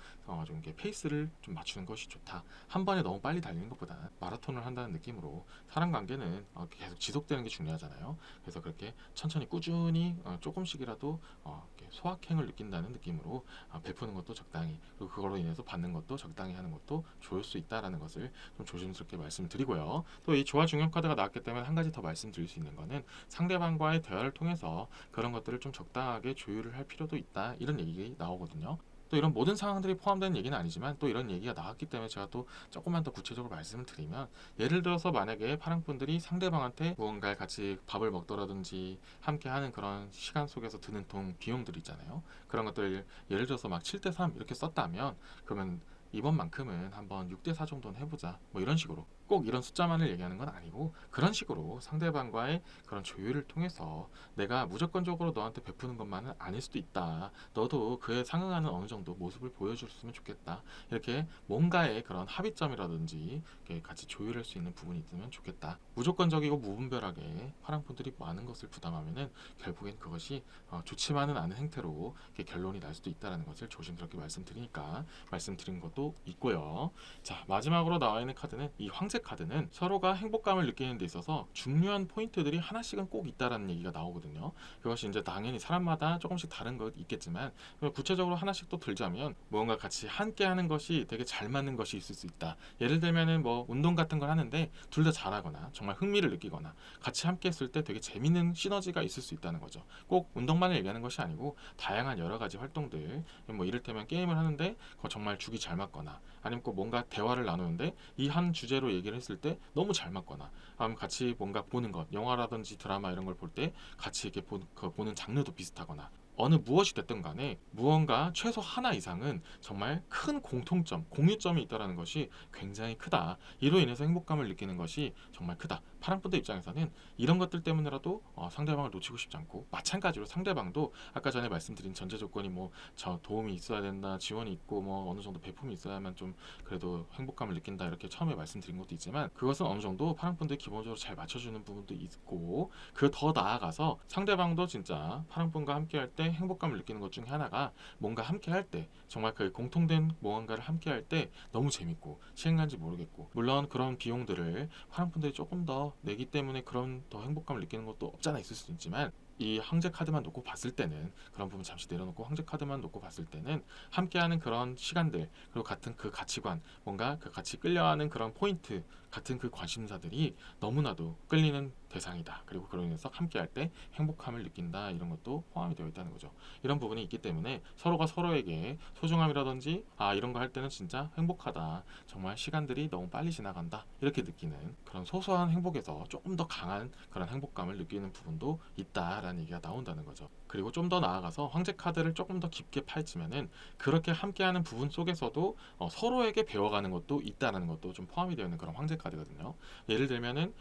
좀 이렇게 페이스를 좀 맞추는 것이 좋다. 한 번에 너무 빨리 달리는 것보다 마라톤을 한다는 느낌으로 사람 관계는 계속 지속되는 게 중요하잖아요. 그래서 그렇게 천천히 꾸준히 조금씩이라도 이렇게 소확행을 느낀다는 느낌으로 베푸는 것도 적당히 그리고 그걸로 인해서 받는 것도 적당히 하는 것도 좋을 수 있다라는 것을 좀 조심스럽게 말씀드리고요. 또 이 조화 중용 카드가 나왔기 때문에 한 가지 더 말씀드릴 수 있는 거는 상대방과의 대화를 통해서 그런 것들을 좀 적당하게 조율을 할 필요도 있다. 이런 얘기 나오거든요. 또 이런 모든 상황들이 포함된 얘기는 아니지만 또 이런 얘기가 나왔기 때문에 제가 또 조금만 더 구체적으로 말씀을 드리면 예를 들어서 만약에 파랑분들이 상대방한테 무언가를 같이 밥을 먹더라든지 함께하는 그런 시간 속에서 드는 돈 비용들 있잖아요. 그런 것들 예를 들어서 막 7대3 이렇게 썼다면 그러면 이번만큼은 한번 6대4 정도는 해보자 뭐 이런 식으로 꼭 이런 숫자만을 얘기하는 건 아니고 그런 식으로 상대방과의 그런 조율을 통해서 내가 무조건적으로 너한테 베푸는 것만은 아닐 수도 있다. 너도 그에 상응하는 어느 정도 모습을 보여줬으면 좋겠다. 이렇게 뭔가의 그런 합의점이라든지 이렇게 같이 조율할 수 있는 부분이 있으면 좋겠다. 무조건적이고 무분별하게 파랑분들이 많은 것을 부담하면은 결국엔 그것이 좋지만은 않은 행태로 결론이 날 수도 있다는 것을 조심스럽게 말씀드리니까 말씀드린 것도 있고요. 자, 마지막으로 나와 있는 카드는 이 황제 카드는 서로가 행복감을 느끼는 데 있어서 중요한 포인트들이 하나씩은 꼭 있다라는 얘기가 나오거든요. 그것이 이제 당연히 사람마다 조금씩 다른 것 있겠지만 구체적으로 하나씩 또 들자면 무언가 같이 함께 하는 것이 되게 잘 맞는 것이 있을 수 있다. 예를 들면은 뭐 운동 같은 걸 하는데 둘 다 잘하거나 정말 흥미를 느끼거나 같이 함께 했을 때 되게 재밌는 시너지가 있을 수 있다는 거죠. 꼭 운동만을 얘기하는 것이 아니고 다양한 여러 가지 활동들 뭐 이를테면 게임을 하는데 정말 죽이 잘 맞거나 아니면 꼭 뭔가 대화를 나누는데 이 한 주제로 얘기를 했을 때 너무 잘 맞거나 아니면 같이 뭔가 보는 것 영화라든지 드라마 이런 걸 볼 때 같이 이렇게 보는 장르도 비슷하거나 어느 무엇이 됐든 간에 무언가 최소 하나 이상은 정말 큰 공통점, 공유점이 있다는 것이 굉장히 크다. 이로 인해서 행복감을 느끼는 것이 정말 크다. 파랑분들 입장에서는 이런 것들 때문에라도 상대방을 놓치고 싶지 않고 마찬가지로 상대방도 아까 전에 말씀드린 전제 조건이 뭐 저 도움이 있어야 된다, 지원이 있고 뭐 어느 정도 배품이 있어야만 좀 그래도 행복감을 느낀다 이렇게 처음에 말씀드린 것도 있지만 그것은 어느 정도 파랑분들이 기본적으로 잘 맞춰주는 부분도 있고 그 더 나아가서 상대방도 진짜 파랑분과 함께 할 때 행복감을 느끼는 것 중에 하나가 뭔가 함께 할 때 정말 그 공통된 무언가를 함께 할 때 너무 재밌고 시행간지 모르겠고 물론 그런 비용들을 파랑분들이 조금 더 내기 때문에 그런 더 행복감을 느끼는 것도 없잖아 있을 수 있지만 이 황제 카드만 놓고 봤을 때는 그런 부분 잠시 내려놓고 황제 카드만 놓고 봤을 때는 함께하는 그런 시간들 그리고 같은 그 가치관 뭔가 그 같이 끌려하는 그런 포인트 같은 그 관심사들이 너무나도 끌리는 대상이다. 그리고 그로 인해서 함께할 때 행복함을 느낀다. 이런 것도 포함이 되어 있다는 거죠. 이런 부분이 있기 때문에 서로가 서로에게 소중함이라든지 이런 거 할 때는 진짜 행복하다. 정말 시간들이 너무 빨리 지나간다. 이렇게 느끼는 그런 소소한 행복에서 조금 더 강한 그런 행복감을 느끼는 부분도 있다라는 얘기가 나온다는 거죠. 그리고 좀 더 나아가서 황제 카드를 조금 더 깊게 파헤치면은 그렇게 함께하는 부분 속에서도 서로에게 배워가는 것도 있다라는 것도 좀 포함이 되어 있는 그런 황제 카드거든요. 예를 들면은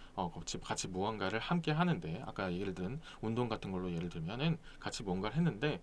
같이 무언가를 함께 하는데 아까 예를 든 운동 같은 걸로 예를 들면은 같이 뭔가를 했는데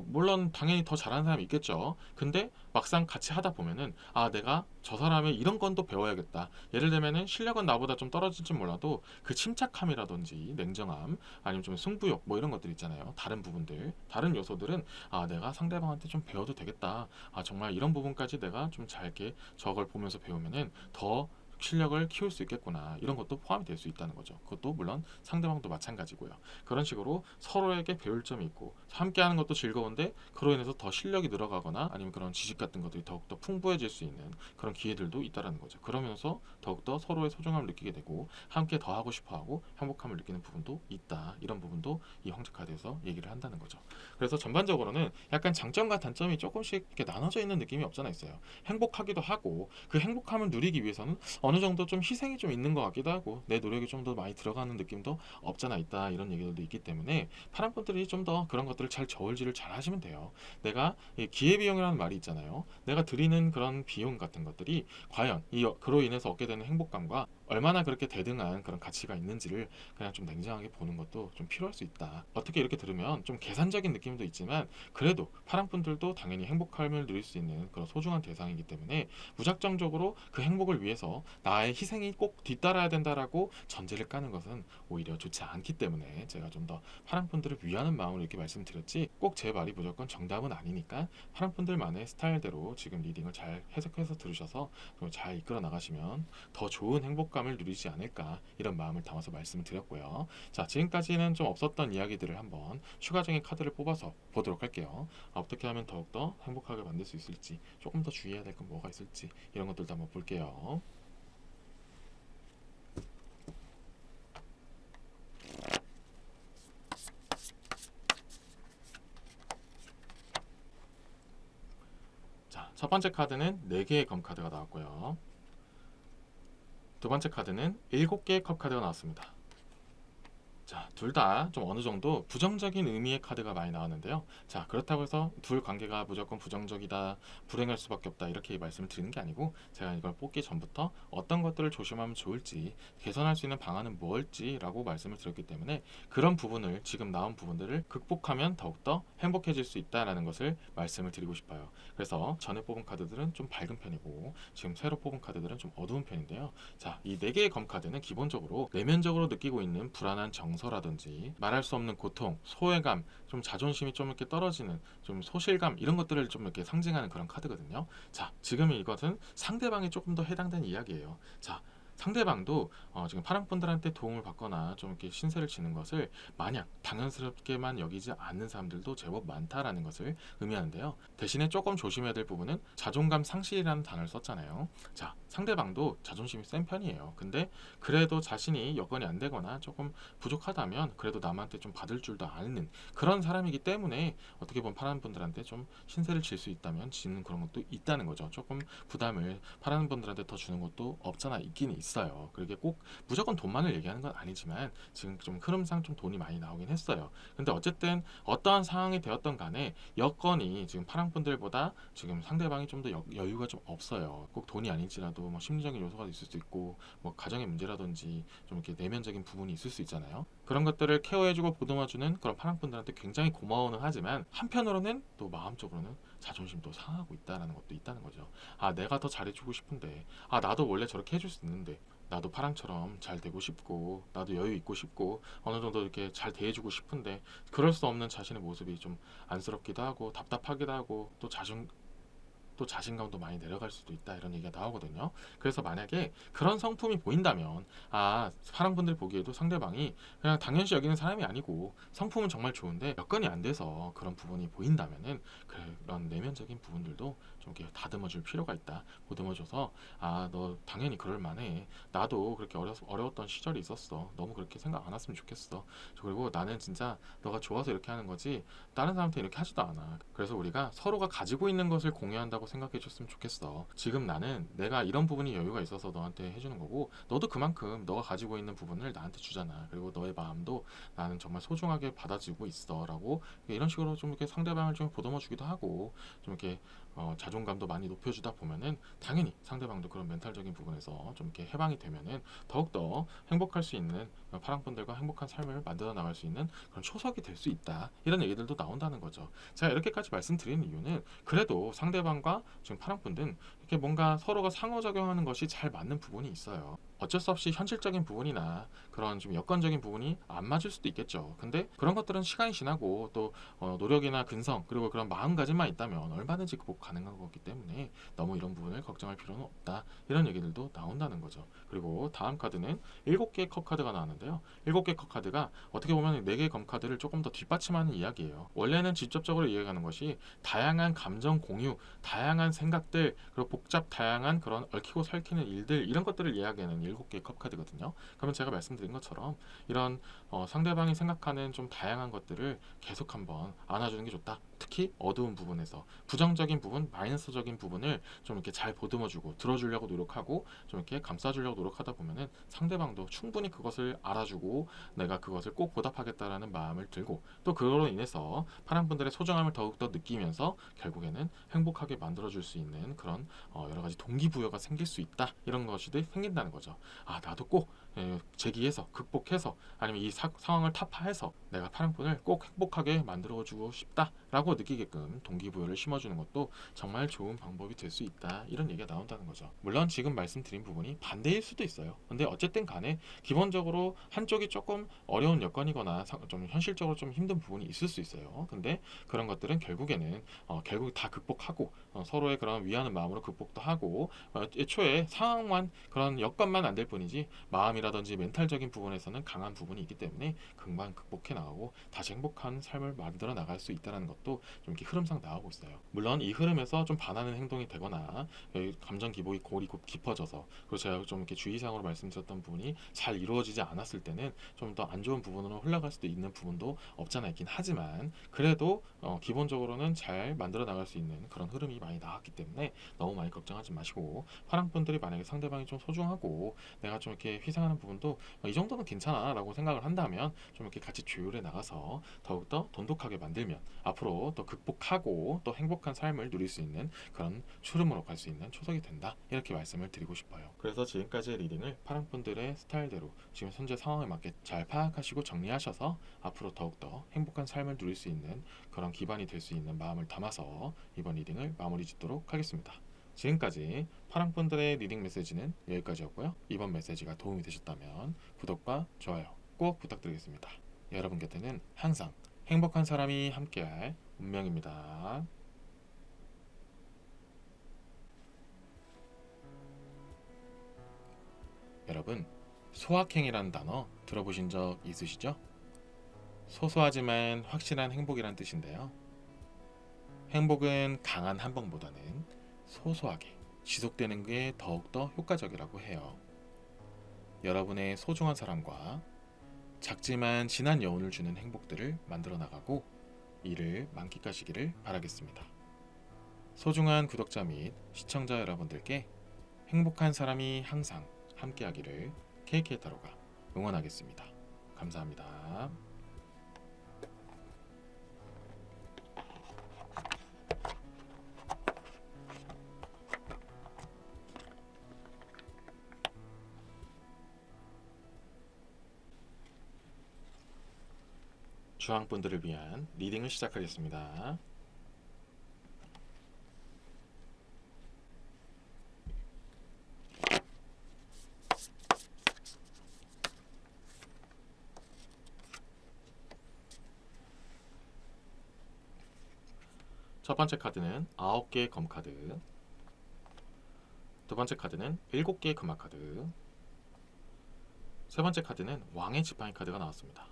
물론 당연히 더 잘하는 사람이 있겠죠. 근데 막상 같이 하다 보면은 내가 저 사람의 이런 건 또 배워야겠다. 예를 들면은 실력은 나보다 좀 떨어질지 몰라도 그 침착함이라든지 냉정함 아니면 좀 승부욕 뭐 이런 것들 있잖아요. 다른 부분들, 다른 요소들은 내가 상대방한테 좀 배워도 되겠다. 정말 이런 부분까지 내가 좀 잘 이렇게 저걸 보면서 배우면은 더 실력을 키울 수 있겠구나. 이런 것도 포함이 될 수 있다는 거죠. 그것도 물론 상대방도 마찬가지고요. 그런 식으로 서로에게 배울 점이 있고 함께 하는 것도 즐거운데 그로 인해서 더 실력이 늘어가거나 아니면 그런 지식 같은 것들이 더욱더 풍부해질 수 있는 그런 기회들도 있다는 거죠. 그러면서 더욱더 서로의 소중함을 느끼게 되고 함께 더 하고 싶어하고 행복함을 느끼는 부분도 있다. 이런 부분도 이 황제 카드에서 얘기를 한다는 거죠. 그래서 전반적으로는 약간 장점과 단점이 조금씩 이렇게 나눠져 있는 느낌이 없잖아 있어요. 행복하기도 하고 그 행복함을 누리기 위해서는 어느 정도 좀 희생이 좀 있는 것 같기도 하고 내 노력이 좀 더 많이 들어가는 느낌도 없잖아 있다. 이런 얘기들도 있기 때문에 파랑분들이 좀 더 그런 것들을 잘 저울질을 잘 하시면 돼요. 내가 기회비용이라는 말이 있잖아요. 내가 드리는 그런 비용 같은 것들이 과연 그로 인해서 얻게 되는 행복감과 얼마나 그렇게 대등한 그런 가치가 있는지를 그냥 좀 냉정하게 보는 것도 좀 필요할 수 있다. 어떻게 이렇게 들으면 좀 계산적인 느낌도 있지만 그래도 파랑분들도 당연히 행복함을 누릴 수 있는 그런 소중한 대상이기 때문에 무작정적으로 그 행복을 위해서 나의 희생이 꼭 뒤따라야 된다라고 전제를 까는 것은 오히려 좋지 않기 때문에 제가 좀 더 파랑분들을 위하는 마음으로 이렇게 말씀드렸지 꼭 제 말이 무조건 정답은 아니니까 파랑분들만의 스타일대로 지금 리딩을 잘 해석해서 들으셔서 잘 이끌어 나가시면 더 좋은 행복감을 누리지 않을까 이런 마음을 담아서 말씀을 드렸고요. 자, 지금까지는 좀 없었던 이야기들을 한번 추가적인 카드를 뽑아서 보도록 할게요. 어떻게 하면 더욱더 행복하게 만들 수 있을지 조금 더 주의해야 될 건 뭐가 있을지 이런 것들도 한번 볼게요. 자, 첫 번째 카드는 4개의 검 카드가 나왔고요. 두 번째 카드는 7개의 컵 카드가 나왔습니다. 자, 둘 다 좀 어느 정도 부정적인 의미의 카드가 많이 나왔는데요. 자, 그렇다고 해서 둘 관계가 무조건 부정적이다, 불행할 수밖에 없다 이렇게 말씀을 드리는 게 아니고 제가 이걸 뽑기 전부터 어떤 것들을 조심하면 좋을지 개선할 수 있는 방안은 뭘지라고 말씀을 드렸기 때문에 그런 부분을 지금 나온 부분들을 극복하면 더욱더 행복해질 수 있다라는 것을 말씀을 드리고 싶어요. 그래서 전에 뽑은 카드들은 좀 밝은 편이고 지금 새로 뽑은 카드들은 좀 어두운 편인데요. 자, 이 4개의 검 카드는 기본적으로 내면적으로 느끼고 있는 불안한 정서라든지 말할 수 없는 고통, 소외감, 좀 자존심이 좀 이렇게 떨어지는 좀 소실감 이런 것들을 좀 이렇게 상징하는 그런 카드거든요. 자, 지금 이것은 상대방이 조금 더 해당되는 이야기예요. 자, 상대방도 지금 파랑분들한테 도움을 받거나 좀 이렇게 신세를 지는 것을 마냥 당연스럽게만 여기지 않는 사람들도 제법 많다라는 것을 의미하는데요. 대신에 조금 조심해야 될 부분은 자존감 상실이라는 단어를 썼잖아요. 자, 상대방도 자존심이 센 편이에요. 근데 그래도 자신이 여건이 안 되거나 조금 부족하다면 그래도 남한테 좀 받을 줄도 아는 그런 사람이기 때문에 어떻게 보면 파랑분들한테 좀 신세를 질 수 있다면 지는 그런 것도 있다는 거죠. 조금 부담을 파랑분들한테 더 주는 것도 없잖아 있긴 있어요. 그게 꼭 무조건 돈만을 얘기하는 건 아니지만 지금 좀 흐름상 좀 돈이 많이 나오긴 했어요. 근데 어쨌든 어떠한 상황이 되었던 간에 여건이 지금 파랑분들보다 지금 상대방이 좀 더 여유가 좀 없어요. 꼭 돈이 아닐지라도 뭐 심리적인 요소가 있을 수 있고 뭐 가정의 문제라든지 좀 이렇게 내면적인 부분이 있을 수 있잖아요. 그런 것들을 케어해주고 보듬어주는 그런 파랑분들한테 굉장히 고마워는 하지만 한편으로는 또 마음적으로는 자존심도 상하고 있다는 것도 있다는 거죠. 내가 더 잘해주고 싶은데 나도 원래 저렇게 해줄 수 있는데 나도 파랑처럼 잘 되고 싶고 나도 여유 있고 싶고 어느 정도 이렇게 잘 대해주고 싶은데 그럴 수 없는 자신의 모습이 좀 안쓰럽기도 하고 답답하기도 하고 또 또 자신감도 많이 내려갈 수도 있다 이런 얘기가 나오거든요. 그래서 만약에 그런 성품이 보인다면 사람분들 보기에도 상대방이 그냥 당연시 여기는 사람이 아니고 성품은 정말 좋은데 여건이 안 돼서 그런 부분이 보인다면은 그런 내면적인 부분들도 좀 이렇게 다듬어 줄 필요가 있다. 보듬어줘서 너 당연히 그럴 만해. 나도 그렇게 어려웠던 시절이 있었어. 너무 그렇게 생각 안 했으면 좋겠어. 그리고 나는 진짜 너가 좋아서 이렇게 하는 거지 다른 사람한테 이렇게 하지도 않아. 그래서 우리가 서로가 가지고 있는 것을 공유한다고 생각해 줬으면 좋겠어. 지금 나는 내가 이런 부분이 여유가 있어서 너한테 해주는 거고 너도 그만큼 너가 가지고 있는 부분을 나한테 주잖아. 그리고 너의 마음도 나는 정말 소중하게 받아주고 있어 라고 이런 식으로 좀 이렇게 상대방을 좀 보듬어 주기도 하고 좀 이렇게 자존감도 많이 높여주다 보면은 당연히 상대방도 그런 멘탈적인 부분에서 좀 이렇게 해방이 되면은 더욱더 행복할 수 있는 파랑분들과 행복한 삶을 만들어 나갈 수 있는 그런 초석이 될 수 있다. 이런 얘기들도 나온다는 거죠. 제가 이렇게까지 말씀드리는 이유는 그래도 상대방과 지금 파랑분들은 이렇게 뭔가 서로가 상호작용하는 것이 잘 맞는 부분이 있어요. 어쩔 수 없이 현실적인 부분이나 그런 좀 여건적인 부분이 안 맞을 수도 있겠죠. 근데 그런 것들은 시간이 지나고 또 노력이나 근성 그리고 그런 마음가짐만 있다면 얼마든지 극복 가능한 거기 때문에 너무 이런 부분을 걱정할 필요는 없다. 이런 얘기들도 나온다는 거죠. 그리고 다음 카드는 7개의 컵 카드가 나왔는데요. 7개 컵 카드가 어떻게 보면 4개의 검 카드를 조금 더 뒷받침하는 이야기예요. 원래는 직접적으로 이야기하는 것이 다양한 감정 공유, 다양한 생각들, 그리고 복잡 다양한 그런 얽히고 설키는 일들 이런 것들을 이야기하는 7개의 컵 카드거든요. 그러면 제가 말씀드린 것처럼 이런 상대방이 생각하는 좀 다양한 것들을 계속 한번 안아주는 게 좋다. 특히 어두운 부분에서 부정적인 부분, 마이너스적인 부분을 좀 이렇게 잘 보듬어주고 들어주려고 노력하고 좀 이렇게 감싸주려고 노력하다 보면은 상대방도 충분히 그것을 알아주고 내가 그것을 꼭 보답하겠다라는 마음을 들고 또 그로 인해서 파란 분들의 소중함을 더욱더 느끼면서 결국에는 행복하게 만들어줄 수 있는 그런 여러 가지 동기부여가 생길 수 있다. 이런 것이 생긴다는 거죠. 나도 꼭 제기해서 극복해서 아니면 이 상황을 타파해서 내가 파랑분을 꼭 행복하게 만들어주고 싶다라고 느끼게끔 동기부여를 심어주는 것도 정말 좋은 방법이 될 수 있다. 이런 얘기가 나온다는 거죠. 물론 지금 말씀드린 부분이 반대일 수도 있어요. 근데 어쨌든 간에 기본적으로 한쪽이 조금 어려운 여건이거나 좀 현실적으로 좀 힘든 부분이 있을 수 있어요. 근데 그런 것들은 결국에는 결국 다 극복하고 서로의 그런 위하는 마음으로 극복도 하고 애초에 상황만 그런 여건만 안 될 뿐이지 마음이라든지 멘탈적인 부분에서는 강한 부분이 있기 때문에 금방 극복해 나가고 다시 행복한 삶을 만들어 나갈 수 있다는 것도 좀 이렇게 흐름상 나오고 있어요. 물론 이 흐름에서 좀 반하는 행동이 되거나 감정 기복이 골이 깊어져서 그리고 제가 좀 이렇게 주의사항으로 말씀드렸던 부분이 잘 이루어지지 않았을 때는 좀 더 안 좋은 부분으로 흘러갈 수도 있는 부분도 없잖아 있긴 하지만 그래도 기본적으로는 잘 만들어 나갈 수 있는 그런 흐름이 많이 나왔기 때문에 너무 많이 걱정하지 마시고 파랑분들이 만약에 상대방이 좀 소중하고 내가 좀 이렇게 희생하는 부분도 이 정도는 괜찮아 라고 생각을 한다면 좀 이렇게 같이 조율해 나가서 더욱더 돈독하게 만들면 앞으로 또 극복하고 또 행복한 삶을 누릴 수 있는 그런 흐름으로 갈 수 있는 초석이 된다 이렇게 말씀을 드리고 싶어요. 그래서 지금까지의 리딩을 파랑분들의 스타일대로 지금 현재 상황에 맞게 잘 파악하시고 정리하셔서 앞으로 더욱더 행복한 삶을 누릴 수 있는 그런 기반이 될 수 있는 마음을 담아서 이번 리딩을 마무리 짓도록 하겠습니다. 지금까지 파랑분들의 리딩 메시지는 여기까지였고요. 이번 메시지가 도움이 되셨다면 구독과 좋아요 꼭 부탁드리겠습니다. 여러분 곁에는 항상 행복한 사람이 함께할 운명입니다. 여러분, 소확행이라는 단어 들어보신 적 있으시죠? 소소하지만 확실한 행복이란 뜻인데요. 행복은 강한 한방보다는 소소하게 지속되는 게 더욱더 효과적이라고 해요. 여러분의 소중한 사람과 작지만 진한 여운을 주는 행복들을 만들어 나가고 이를 만끽하시기를 바라겠습니다. 소중한 구독자 및 시청자 여러분들께 행복한 사람이 항상 함께하기를 KK타로가 응원하겠습니다. 감사합니다. 주황분들을 위한 리딩을 시작하겠습니다. 첫 번째 카드는 9개의 검카드, 두 번째 카드는 7개의 금화 카드. 세 번째 카드는 왕의 지팡이 카드가 나왔습니다.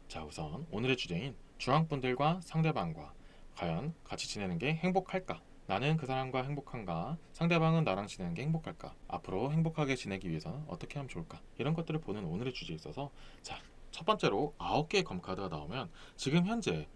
자, 우선 오늘의 주제인 주황분들과 상대방과 과연 같이 지내는 게 행복할까? 나는 그 사람과 행복한가? 상대방은 나랑 지내는 게 행복할까? 앞으로 행복하게 지내기 위해서는 어떻게 하면 좋을까? 이런 것들을 보는 오늘의 주제에 있어서, 자, 첫 번째로 9개의 검카드가 나오면 지금 현재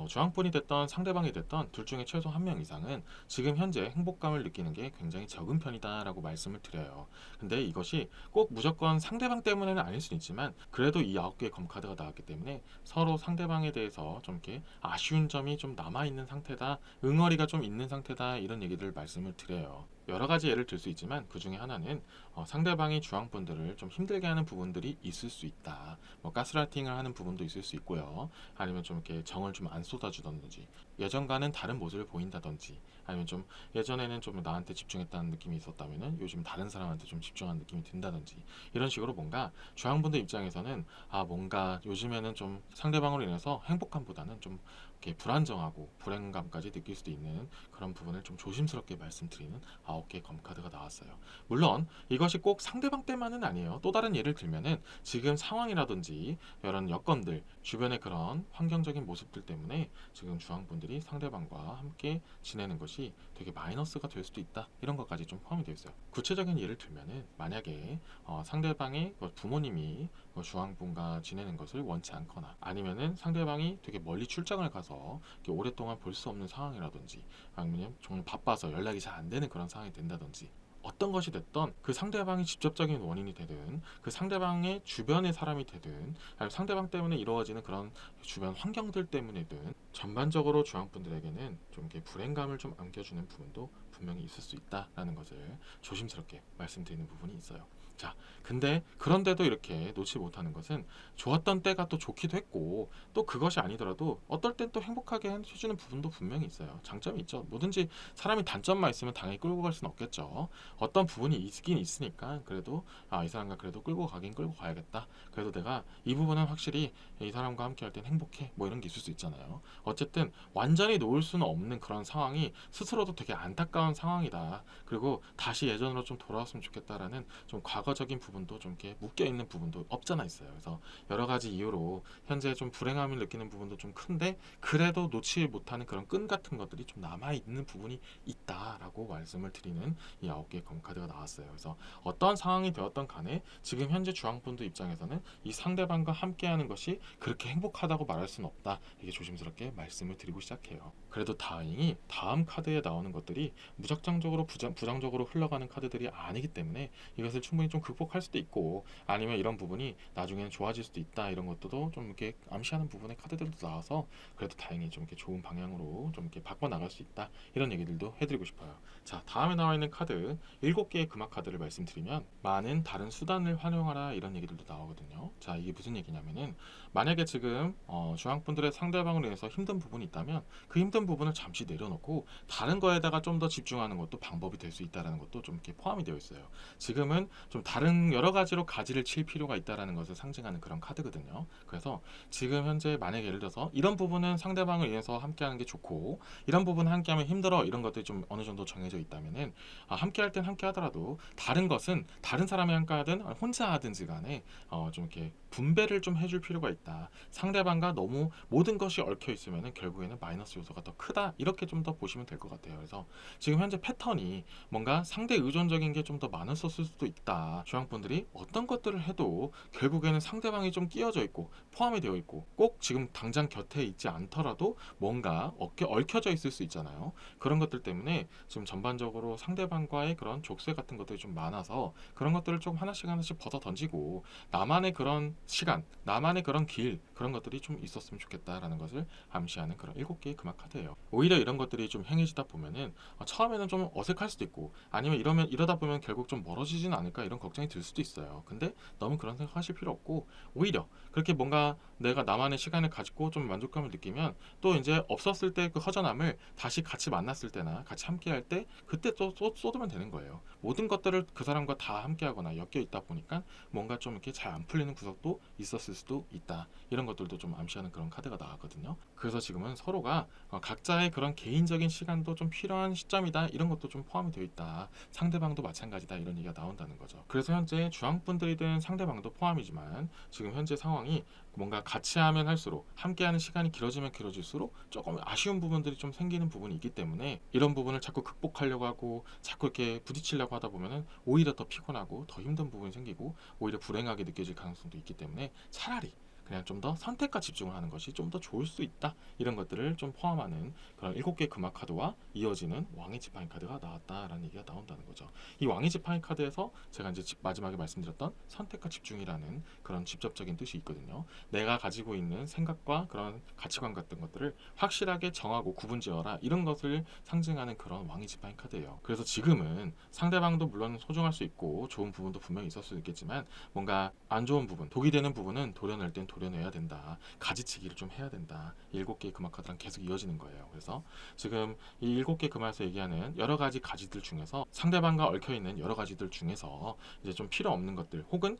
주황분이 됐던 상대방이 됐던 둘 중에 최소 한 명 이상은 지금 현재 행복감을 느끼는 게 굉장히 적은 편이다라고 말씀을 드려요. 근데 이것이 꼭 무조건 상대방 때문에는 아닐 수는 있지만, 그래도 이 9개의 검카드가 나왔기 때문에 서로 상대방에 대해서 좀 이렇게 아쉬운 점이 좀 남아있는 상태다, 응어리가 좀 있는 상태다, 이런 얘기를 말씀을 드려요. 여러 가지 예를 들 수 있지만 그 중에 하나는 상대방이 주황분들을 좀 힘들게 하는 부분들이 있을 수 있다. 뭐 가스라이팅을 하는 부분도 있을 수 있고요. 아니면 좀 이렇게 정을 좀 안 쏟아주던지, 예전과는 다른 모습을 보인다든지, 아니면 좀 예전에는 좀 나한테 집중했다는 느낌이 있었다면은 요즘 다른 사람한테 좀 집중한 느낌이 든다든지, 이런 식으로 뭔가 주황분들 입장에서는 뭔가 요즘에는 좀 상대방으로 인해서 행복감보다는 좀 이렇게 불안정하고 불행감까지 느낄 수도 있는 그런 부분을 좀 조심스럽게 말씀드리는 9개의 검카드가 나왔어요. 물론 이것이 꼭 상대방 때만은 아니에요. 또 다른 예를 들면은 지금 상황이라든지 이런 여건들, 주변의 그런 환경적인 모습들 때문에 지금 주황분들이 상대방과 함께 지내는 것이 되게 마이너스가 될 수도 있다, 이런 것까지 좀 포함이 되어 있어요. 구체적인 예를 들면은 만약에 상대방의 부모님이 주황분과 지내는 것을 원치 않거나, 아니면은 상대방이 되게 멀리 출장을 가서 이렇게 오랫동안 볼 수 없는 상황이라든지, 아니면 정말 바빠서 연락이 잘 안 되는 그런 상황이 된다든지, 어떤 것이 됐던 그 상대방이 직접적인 원인이 되든, 그 상대방의 주변의 사람이 되든, 아니면 상대방 때문에 이루어지는 그런 주변 환경들 때문이든, 전반적으로 주황분들에게는 좀 이렇게 불행감을 좀 안겨주는 부분도 분명히 있을 수 있다라는 것을 조심스럽게 말씀드리는 부분이 있어요. 자, 근데 그런데도 이렇게 놓지 못하는 것은, 좋았던 때가 또 좋기도 했고, 또 그것이 아니더라도 어떨 땐 또 행복하게 해주는 부분도 분명히 있어요. 장점이 있죠. 뭐든지 사람이 단점만 있으면 당연히 끌고 갈 수는 없겠죠. 어떤 부분이 있긴 있으니까, 그래도 이 사람과 그래도 끌고 가긴 끌고 가야겠다. 그래도 내가 이 부분은 확실히 이 사람과 함께 할 땐 행복해, 뭐 이런 게 있을 수 있잖아요. 어쨌든 완전히 놓을 수는 없는 그런 상황이 스스로도 되게 안타까운 상황이다. 그리고 다시 예전으로 좀 돌아왔으면 좋겠다라는 좀 과거적인 부분도 좀 이렇게 묶여 있는 부분도 없잖아 있어요. 그래서 여러 가지 이유로 현재 좀 불행함을 느끼는 부분도 좀 큰데, 그래도 놓지 못하는 그런 끈 같은 것들이 좀 남아 있는 부분이 있다라고 말씀을 드리는 이 9개의 검카드가 나왔어요. 그래서 어떤 상황이 되었던 간에 지금 현재 주황분들 입장에서는 이 상대방과 함께하는 것이 그렇게 행복하다고 말할 수는 없다. 이게 조심스럽게 말씀을 드리고 시작해요. 그래도 다행히 다음 카드에 나오는 것들이 무작정적으로 부정적으로 흘러가는 카드들이 아니기 때문에 이것을 충분히 좀 극복할 수도 있고, 아니면 이런 부분이 나중에는 좋아질 수도 있다, 이런 것도 좀 이렇게 암시하는 부분의 카드들도 나와서 그래도 다행히 좀 이렇게 좋은 방향으로 좀 이렇게 바꿔 나갈 수 있다, 이런 얘기들도 해드리고 싶어요. 자, 다음에 나와 있는 카드 7개의 금화 카드를 말씀드리면, 많은 다른 수단을 활용하라, 이런 얘기들도 나오거든요. 자, 이게 무슨 얘기냐면은, 만약에 지금 주황분들의 상대방으로 인해서 힘든 부분이 있다면 그 힘든 부분을 잠시 내려놓고 다른 거에다가 좀 더 집중하는 것도 방법이 될 수 있다는 것도 좀 이렇게 포함이 되어 있어요. 지금은 좀 다른 여러 가지로 가지를 칠 필요가 있다는 것을 상징하는 그런 카드거든요. 그래서 지금 현재 만약에 예를 들어서 이런 부분은 상대방을 위해서 함께하는 게 좋고, 이런 부분은 함께하면 힘들어, 이런 것들이 좀 어느 정도 정해져 있다면은 함께할 땐 함께하더라도 다른 것은 다른 사람이 함께하든 혼자 하든지 간에 좀 이렇게 분배를 좀 해줄 필요가 있다. 상대방과 너무 모든 것이 얽혀 있으면은 결국에는 마이너스 요소가 더 크다, 이렇게 좀 더 보시면 될 것 같아요. 그래서 지금 현재 패턴이 뭔가 상대 의존적인 게 좀 더 많았었을 수도 있다. 주황분들이 어떤 것들을 해도 결국에는 상대방이 좀 끼어져 있고 포함이 되어 있고, 꼭 지금 당장 곁에 있지 않더라도 뭔가 얽혀져 있을 수 있잖아요. 그런 것들 때문에 지금 전반적으로 상대방과의 그런 족쇄 같은 것들이 좀 많아서 그런 것들을 좀 하나씩 하나씩 벗어 던지고, 나만의 그런 시간, 나만의 그런 길, 그런 것들이 좀 있었으면 좋겠다라는 것을 암시하는 그런 7개의 금화 카드예요. 오히려 이런 것들이 좀 행해지다 보면은 처음에는 좀 어색할 수도 있고, 아니면 이러다 보면 결국 좀 멀어지진 않을까, 이런 걱정이 들 수도 있어요. 근데 너무 그런 생각하실 필요 없고, 오히려 그렇게 뭔가 내가 나만의 시간을 가지고 좀 만족감을 느끼면 또 이제 없었을 때 그 허전함을 다시 같이 만났을 때나 같이 함께 할 때 그때 또 쏟으면 되는 거예요. 모든 것들을 그 사람과 다 함께 하거나 엮여 있다 보니까 뭔가 좀 이렇게 잘 안 풀리는 구석도 부분도 있었을 수도 있다. 이런 것들도 좀 암시하는 그런 카드가 나왔거든요. 그래서 지금은 서로가 각자의 그런 개인적인 시간도 좀 필요한 시점이다. 이런 것도 좀 포함이 되어 있다. 상대방도 마찬가지다. 이런 얘기가 나온다는 거죠. 그래서 현재 주황분들이든 상대방도 포함이지만 지금 현재 상황이 뭔가 같이 하면 할수록 함께하는 시간이 길어지면 길어질수록 조금 아쉬운 부분들이 좀 생기는 부분이 있기 때문에 이런 부분을 자꾸 극복하려고 하고 자꾸 이렇게 부딪히려고 하다 보면은 오히려 더 피곤하고 더 힘든 부분이 생기고 오히려 불행하게 느껴질 가능성도 있기 때문에 차라리 그냥 좀 더 선택과 집중을 하는 것이 좀 더 좋을 수 있다. 이런 것들을 좀 포함하는 그런 7개의 금화 카드와 이어지는 왕의 지팡이 카드가 나왔다라는 얘기가 나온다는 거죠. 이 왕의 지팡이 카드에서 제가 이제 마지막에 말씀드렸던 선택과 집중이라는 그런 직접적인 뜻이 있거든요. 내가 가지고 있는 생각과 그런 가치관 같은 것들을 확실하게 정하고 구분지어라. 이런 것을 상징하는 그런 왕의 지팡이 카드예요. 그래서 지금은 상대방도 물론 소중할 수 있고 좋은 부분도 분명히 있을 수 있겠지만 뭔가 안 좋은 부분, 독이 되는 부분은 도려낼 땐 도려내야 된다. 가지치기를 좀 해야 된다. 7개의 금화 카드랑 계속 이어지는 거예요. 그래서 지금 이 7개 금화에서 얘기하는 여러 가지 가지들 중에서 상대방과 얽혀있는 여러 가지들 중에서 이제 좀 필요 없는 것들 혹은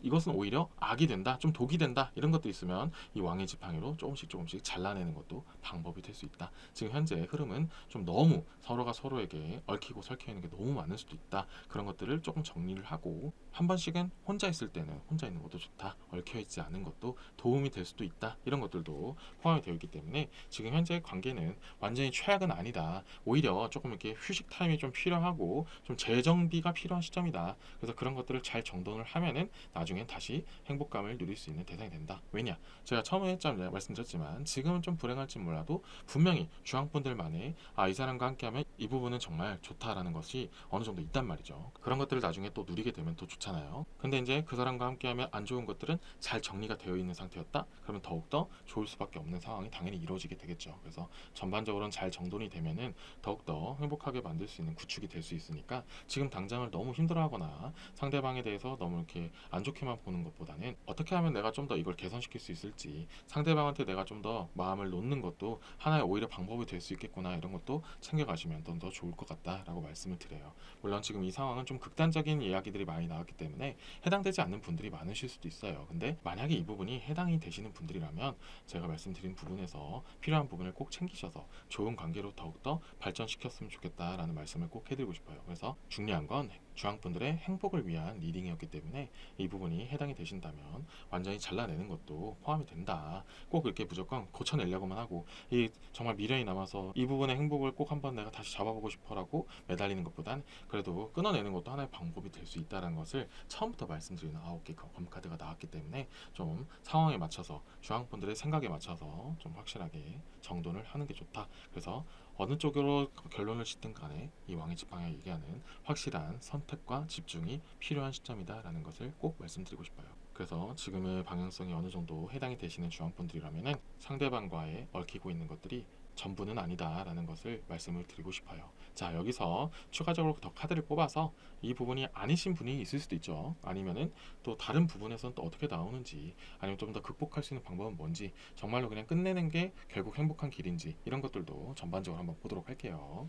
이것은 오히려 악이 된다. 좀 독이 된다. 이런 것도 있으면 이 왕의 지팡이로 조금씩 잘라내는 것도 방법이 될 수 있다. 지금 현재 흐름은 좀 너무 서로가 서로에게 얽히고 설켜 있는 게 너무 많을 수도 있다. 그런 것들을 조금 정리를 하고 한 번씩은 혼자 있을 때는 혼자 있는 것도 좋다. 얽혀 있지 않은 것도 도움이 될 수도 있다. 이런 것들도 포함이 되어 있기 때문에 지금 현재 관계는 완전히 최악은 아니다. 오히려 조금 이렇게 휴식 타임이 좀 필요하고 좀 재정비가 필요한 시점이다. 그래서 그런 것들을 잘 정돈을 하면은 나중엔 다시 행복감을 누릴 수 있는 대상이 된다. 왜냐? 제가 처음에 말씀드렸지만 지금은 좀 불행할지 몰라도 분명히 주황분들만의 이 사람과 함께하면 이 부분은 정말 좋다라는 것이 어느 정도 있단 말이죠. 그런 것들을 나중에 또 누리게 되면 더 좋잖아요. 근데 이제 그 사람과 함께하면 안 좋은 것들은 잘 정리가 되어 있는 상태였다. 그러면 더욱더 좋을 수밖에 없는 상황이 당연히 이루어지게 되겠죠. 그래서 전반적으로는 잘 정돈이 되면은 더욱더 행복하게 만들 수 있는 구축이 될 수 있으니까 지금 당장을 너무 힘들어하거나 상대방에 대해서 너무 이렇게 안 좋게만 보는 것보다는 어떻게 하면 내가 좀 더 이걸 개선시킬 수 있을지 상대방한테 내가 좀 더 마음을 놓는 것도 하나의 오히려 방법이 될 수 있겠구나 이런 것도 챙겨가시면 더 좋을 것 같다라고 말씀을 드려요. 물론 지금 이 상황은 좀 극단적인 이야기들이 많이 나왔기 때문에 해당되지 않는 분들이 많으실 수도 있어요. 근데 만약에 이 부분이 해당이 되시는 분들이라면 제가 말씀드린 부분에서 필요한 부분을 꼭 챙기셔서 좋은 관계로 더욱더 발전시켰으면 좋겠다라는 말씀을 꼭 해드리고 싶어요. 그래서 중요한 건 주황분들의 행복을 위한 리딩이었기 때문에 이 부분이 해당이 되신다면 완전히 잘라내는 것도 포함이 된다. 꼭 이렇게 무조건 고쳐내려고만 하고 이 정말 미련이 남아서 이 부분의 행복을 꼭 한번 내가 다시 잡아보고 싶어라고 매달리는 것보단 그래도 끊어내는 것도 하나의 방법이 될 수 있다는 것을 처음부터 말씀드리는 9개 검카드가 나왔기 때문에 좀 상황에 맞춰서 주황분들의 생각에 맞춰서 좀 확실하게 정돈을 하는 게 좋다. 그래서 어느 쪽으로 결론을 짓든 간에 이 왕의 지팡이가 얘기하는 확실한 선택과 집중이 필요한 시점이다라는 것을 꼭 말씀드리고 싶어요. 그래서 지금의 방향성이 어느 정도 해당이 되시는 주황분들이라면 상대방과의 얽히고 있는 것들이 전부는 아니다라는 것을 말씀을 드리고 싶어요. 자, 여기서 추가적으로 더 카드를 뽑아서 이 부분이 아니신 분이 있을 수도 있죠. 아니면은 또 다른 부분에서는 또 어떻게 나오는지 아니면 좀 더 극복할 수 있는 방법은 뭔지 정말로 그냥 끝내는 게 결국 행복한 길인지 이런 것들도 전반적으로 한번 보도록 할게요.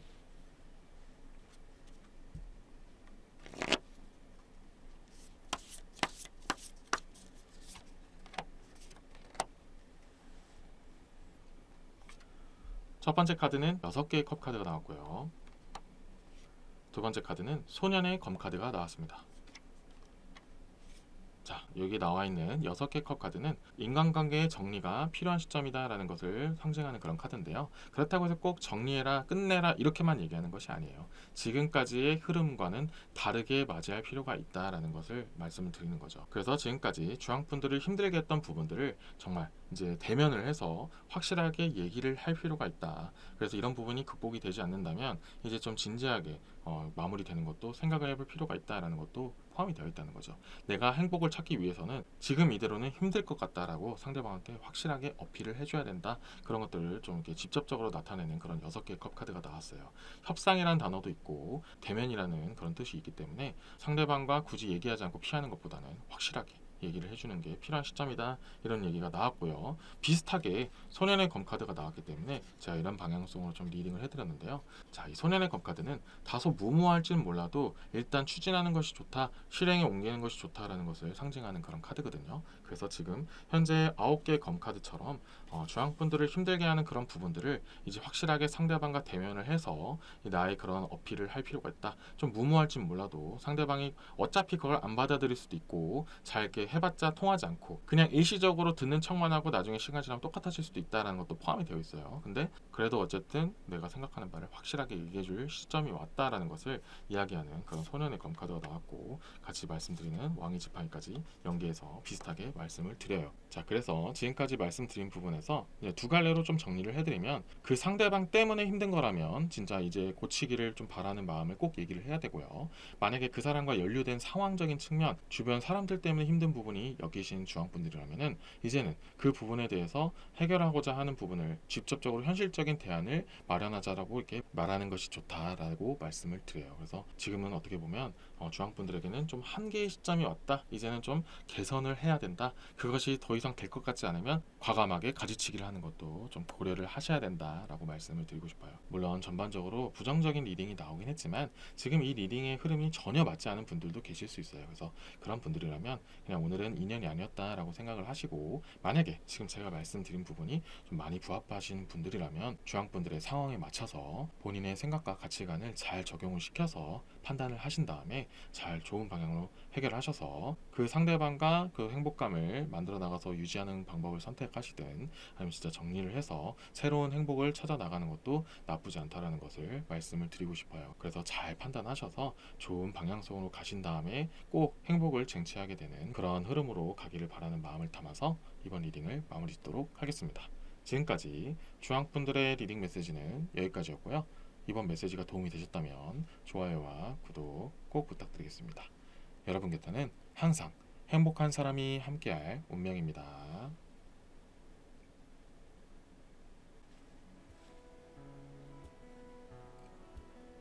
첫 번째 카드는 6개의 컵 카드가 나왔고요. 두 번째 카드는 소년의 검 카드가 나왔습니다. 자, 여기 나와 있는 6개 컵 카드는 인간관계의 정리가 필요한 시점이다라는 것을 상징하는 그런 카드인데요. 그렇다고 해서 꼭 정리해라, 끝내라 이렇게만 얘기하는 것이 아니에요. 지금까지의 흐름과는 다르게 맞이할 필요가 있다라는 것을 말씀을 드리는 거죠. 그래서 지금까지 주황분들을 힘들게 했던 부분들을 정말 이제 대면을 해서 확실하게 얘기를 할 필요가 있다. 그래서 이런 부분이 극복이 되지 않는다면 이제 좀 진지하게 마무리되는 것도 생각을 해볼 필요가 있다라는 것도 포함이 되어 있다는 거죠. 내가 행복을 찾기 위해서는 지금 이대로는 힘들 것 같다라고 상대방한테 확실하게 어필을 해줘야 된다. 그런 것들을 좀 이렇게 직접적으로 나타내는 그런 6개의 컵 카드가 나왔어요. 협상이라는 단어도 있고 대면이라는 그런 뜻이 있기 때문에 상대방과 굳이 얘기하지 않고 피하는 것보다는 확실하게 얘기를 해주는 게 필요한 시점이다, 이런 얘기가 나왔고요. 비슷하게 소년의 검카드가 나왔기 때문에 제가 이런 방향성으로 좀 리딩을 해드렸는데요. 자, 이 소년의 검카드는 다소 무모할지는 몰라도 일단 추진하는 것이 좋다, 실행에 옮기는 것이 좋다라는 것을 상징하는 그런 카드거든요. 그래서 지금 현재 9개의 검카드처럼 주황분들을 힘들게 하는 그런 부분들을 이제 확실하게 상대방과 대면을 해서 나의 그런 어필을 할 필요가 있다. 좀 무모할지는 몰라도 상대방이 어차피 그걸 안 받아들일 수도 있고 잘 이렇게 해봤자 통하지 않고 그냥 일시적으로 듣는 척만 하고 나중에 시간 지나면 똑같아질 수도 있다는 것도 포함이 되어 있어요. 근데 그래도 어쨌든 내가 생각하는 바를 확실하게 얘기해줄 시점이 왔다라는 것을 이야기하는 그런 소년의 검카드가 나왔고, 같이 말씀드리는 왕의 지팡이까지 연계해서 비슷하게 말씀을 드려요. 자, 그래서 지금까지 말씀드린 부분에서 이제 두 갈래로 좀 정리를 해드리면, 그 상대방 때문에 힘든 거라면 진짜 이제 고치기를 좀 바라는 마음을 꼭 얘기를 해야 되고요. 만약에 그 사람과 연루된 상황적인 측면, 주변 사람들 때문에 힘든 부분이 여기신 주황분들이라면은 이제는 그 부분에 대해서 해결하고자 하는 부분을 직접적으로 현실적인 대안을 마련하자라고 이렇게 말하는 것이 좋다라고 말씀을 드려요. 그래서 지금은 어떻게 보면 주황분들에게는 좀 한계의 시점이 왔다, 이제는 좀 개선을 해야 된다, 그것이 더 이상 될 것 같지 않으면 과감하게 가지치기를 하는 것도 좀 고려를 하셔야 된다라고 말씀을 드리고 싶어요. 물론 전반적으로 부정적인 리딩이 나오긴 했지만 지금 이 리딩의 흐름이 전혀 맞지 않은 분들도 계실 수 있어요. 그래서 그런 분들이라면 그냥 오늘은 인연이 아니었다라고 생각을 하시고, 만약에 지금 제가 말씀드린 부분이 좀 많이 부합하시는 분들이라면 주황분들의 상황에 맞춰서 본인의 생각과 가치관을 잘 적용을 시켜서 판단을 하신 다음에 잘 좋은 방향으로 해결하셔서 그 상대방과 그 행복감을 만들어 나가서 유지하는 방법을 선택하시든, 아니면 진짜 정리를 해서 새로운 행복을 찾아 나가는 것도 나쁘지 않다라는 것을 말씀을 드리고 싶어요. 그래서 잘 판단하셔서 좋은 방향성으로 가신 다음에 꼭 행복을 쟁취하게 되는 그런 흐름으로 가기를 바라는 마음을 담아서 이번 리딩을 마무리 짓도록 하겠습니다. 지금까지 주황분들의 리딩 메시지는 여기까지였고요. 이번 메시지가 도움이 되셨다면 좋아요와 구독 꼭 부탁드리겠습니다. 여러분 곁에는 항상 행복한 사람이 함께할 운명입니다.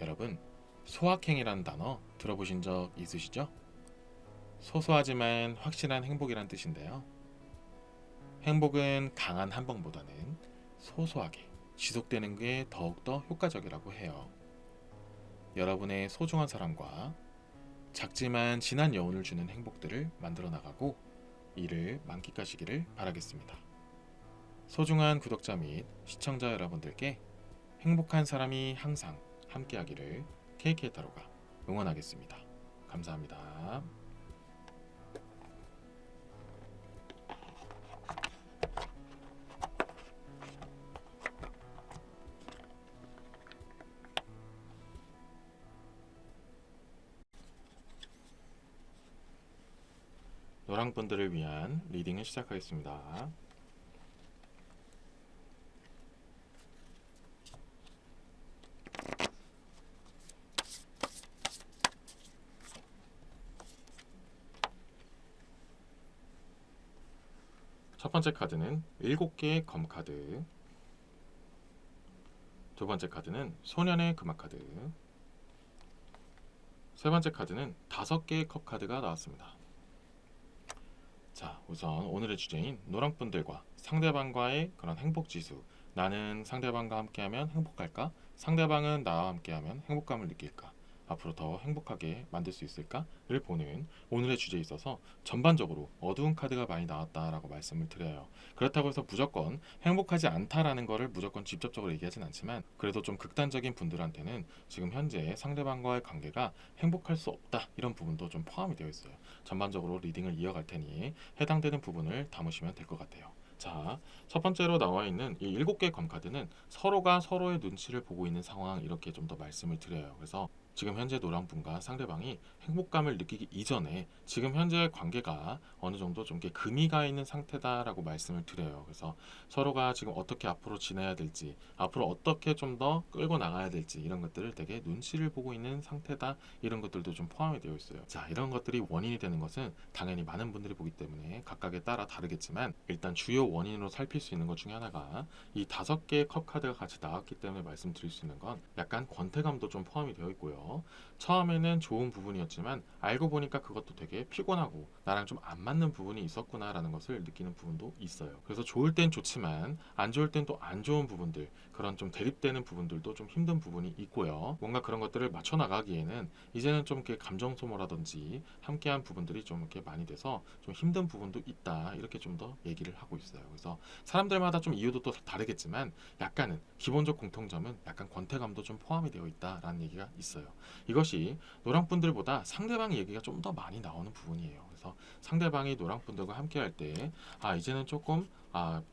여러분, 소확행이라는 단어 들어보신 적 있으시죠? 소소하지만 확실한 행복이란 뜻인데요. 행복은 강한 한방보다는 소소하게 지속되는 게 더욱더 효과적이라고 해요. 여러분의 소중한 사람과 작지만 진한 여운을 주는 행복들을 만들어 나가고 이를 만끽하시기를 바라겠습니다. 소중한 구독자 및 시청자 여러분들께 행복한 사람이 항상 함께하기를 KK타로가 응원하겠습니다. 감사합니다. 노랑분들을 위한 리딩을 시작하겠습니다. 첫 번째 카드는 7개의 검카드, 두 번째 카드는 소년의 금화카드, 세 번째 카드는 5개의 컵카드가 나왔습니다. 자, 우선 오늘의 주제인 노랑분들과 상대방과의 그런 행복지수, 나는 상대방과 함께하면 행복할까? 상대방은 나와 함께하면 행복감을 느낄까? 앞으로 더 행복하게 만들 수 있을까를 보는 오늘의 주제에 있어서 전반적으로 어두운 카드가 많이 나왔다라고 말씀을 드려요. 그렇다고 해서 무조건 행복하지 않다라는 거를 무조건 직접적으로 얘기하진 않지만, 그래도 좀 극단적인 분들한테는 지금 현재 상대방과의 관계가 행복할 수 없다, 이런 부분도 좀 포함이 되어 있어요. 전반적으로 리딩을 이어갈 테니 해당되는 부분을 담으시면 될 것 같아요. 자, 첫 번째로 나와 있는 이 7개의 검카드는 서로가 서로의 눈치를 보고 있는 상황, 이렇게 좀 더 말씀을 드려요. 그래서 지금 현재 노랑분과 상대방이 행복감을 느끼기 이전에 지금 현재의 관계가 어느 정도 좀 금이 가 있는 상태다라고 말씀을 드려요. 그래서 서로가 지금 어떻게 앞으로 지내야 될지, 앞으로 어떻게 좀 더 끌고 나가야 될지, 이런 것들을 되게 눈치를 보고 있는 상태다, 이런 것들도 좀 포함이 되어 있어요. 자, 이런 것들이 원인이 되는 것은 당연히 많은 분들이 보기 때문에 각각에 따라 다르겠지만, 일단 주요 원인으로 살필 수 있는 것 중에 하나가 이 5개의 컵 카드가 같이 나왔기 때문에 말씀드릴 수 있는 건 약간 권태감도 좀 포함이 되어 있고요. 거죠. 처음에는 좋은 부분이었지만 알고 보니까 그것도 되게 피곤하고 나랑 좀 안 맞는 부분이 있었구나라는 것을 느끼는 부분도 있어요. 그래서 좋을 땐 좋지만 안 좋을 땐 또 안 좋은 부분들, 그런 좀 대립되는 부분들도 좀 힘든 부분이 있고요. 뭔가 그런 것들을 맞춰 나가기에는 이제는 좀 이렇게 감정 소모라든지 함께한 부분들이 좀 이렇게 많이 돼서 좀 힘든 부분도 있다, 이렇게 좀 더 얘기를 하고 있어요. 그래서 사람들마다 좀 이유도 또 다르겠지만 약간은 기본적 공통점은 약간 권태감도 좀 포함이 되어 있다라는 얘기가 있어요. 이것이 노랑분들보다 상대방 얘기가 좀 더 많이 나오는 부분이에요. 그래서 상대방이 노랑분들과 함께 할 때 이제는 조금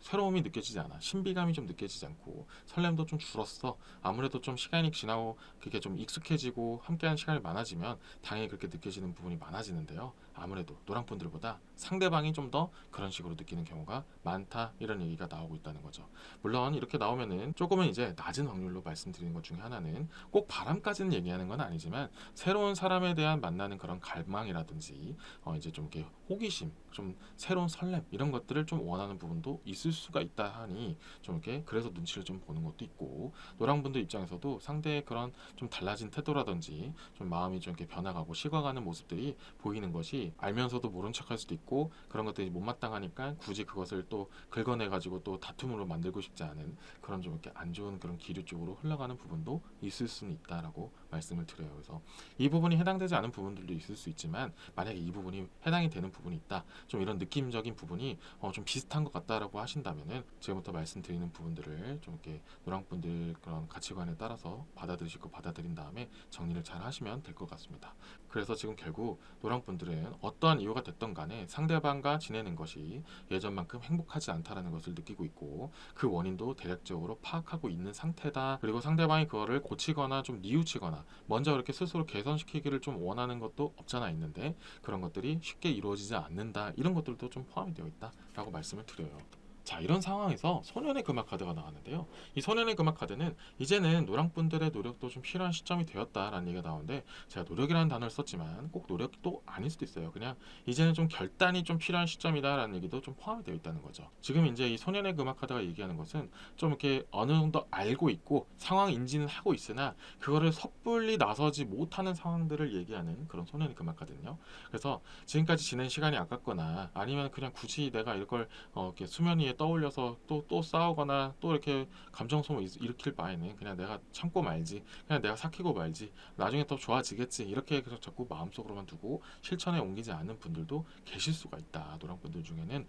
새로움이 느껴지지 않아, 신비감이 좀 느껴지지 않고 설렘도 좀 줄었어. 아무래도 좀 시간이 지나고 그게 좀 익숙해지고 함께하는 시간이 많아지면 당연히 그렇게 느껴지는 부분이 많아지는데요. 아무래도 노랑분들보다 상대방이 좀 더 그런 식으로 느끼는 경우가 많다, 이런 얘기가 나오고 있다는 거죠. 물론 이렇게 나오면은 조금은 이제 낮은 확률로 말씀드리는 것 중에 하나는, 꼭 바람까지는 얘기하는 건 아니지만 새로운 사람에 대한 만나는 그런 갈망이라든지 이제 좀 이렇게 호기심, 좀 새로운 설렘, 이런 것들을 좀 원하는 부분도 있을 수가 있다 하니 좀 이렇게 그래서 눈치를 좀 보는 것도 있고, 노랑분들 입장에서도 상대의 그런 좀 달라진 태도라든지 좀 마음이 좀 이렇게 변화가고 식어가는 모습들이 보이는 것이 알면서도 모른 척할 수도 있고, 그런 것들이 못마땅하니까 굳이 그것을 또 긁어내 가지고 또 다툼으로 만들고 싶지 않은 그런 좀 이렇게 안 좋은 그런 기류 쪽으로 흘러가는 부분도 있을 수는 있다라고 말씀을 드려요. 그래서 이 부분이 해당되지 않은 부분들도 있을 수 있지만, 만약에 이 부분이 해당이 되는 부분이 있다, 좀 이런 느낌적인 부분이 좀 비슷한 것 같다라고 하신다면은 지금부터 말씀드리는 부분들을 좀 이렇게 노랑분들 그런 가치관에 따라서 받아들이시고 받아들인 다음에 정리를 잘 하시면 될 것 같습니다. 그래서 지금 결국 노랑분들은 어떠한 이유가 됐던 간에 상대방과 지내는 것이 예전만큼 행복하지 않다라는 것을 느끼고 있고, 그 원인도 대략적으로 파악하고 있는 상태다. 그리고 상대방이 그거를 고치거나 좀 뉘우치거나 먼저 이렇게 스스로 개선시키기를 좀 원하는 것도 없잖아 있는데, 그런 것들이 쉽게 이루어지지 않는다, 이런 것들도 좀 포함이 되어 있다라고 말씀을 드려요. 자, 이런 상황에서 소년의 금화 카드가 나왔는데요. 이 소년의 금화 카드는 이제는 노랑분들의 노력도 좀 필요한 시점이 되었다라는 얘기가 나오는데, 제가 노력이라는 단어를 썼지만 꼭 노력도 아닐 수도 있어요. 그냥 이제는 좀 결단이 좀 필요한 시점이다라는 얘기도 좀 포함이 되어 있다는 거죠. 지금 이제 이 소년의 금화 카드가 얘기하는 것은 좀 이렇게 어느 정도 알고 있고 상황 인지는 하고 있으나 그거를 섣불리 나서지 못하는 상황들을 얘기하는 그런 소년의 금화 카드거든요. 그래서 지금까지 지낸 시간이 아깝거나 아니면 그냥 굳이 내가 이걸 이렇게 수면 위에 떠올려서 또 싸우거나 또 이렇게 감정 소모 일으킬 바에는 그냥 내가 참고 말지, 그냥 내가 삭히고 말지, 나중에 더 좋아지겠지, 이렇게 계속 자꾸 마음속으로만 두고 실천에 옮기지 않는 분들도 계실 수가 있다. 노랑분들 중에는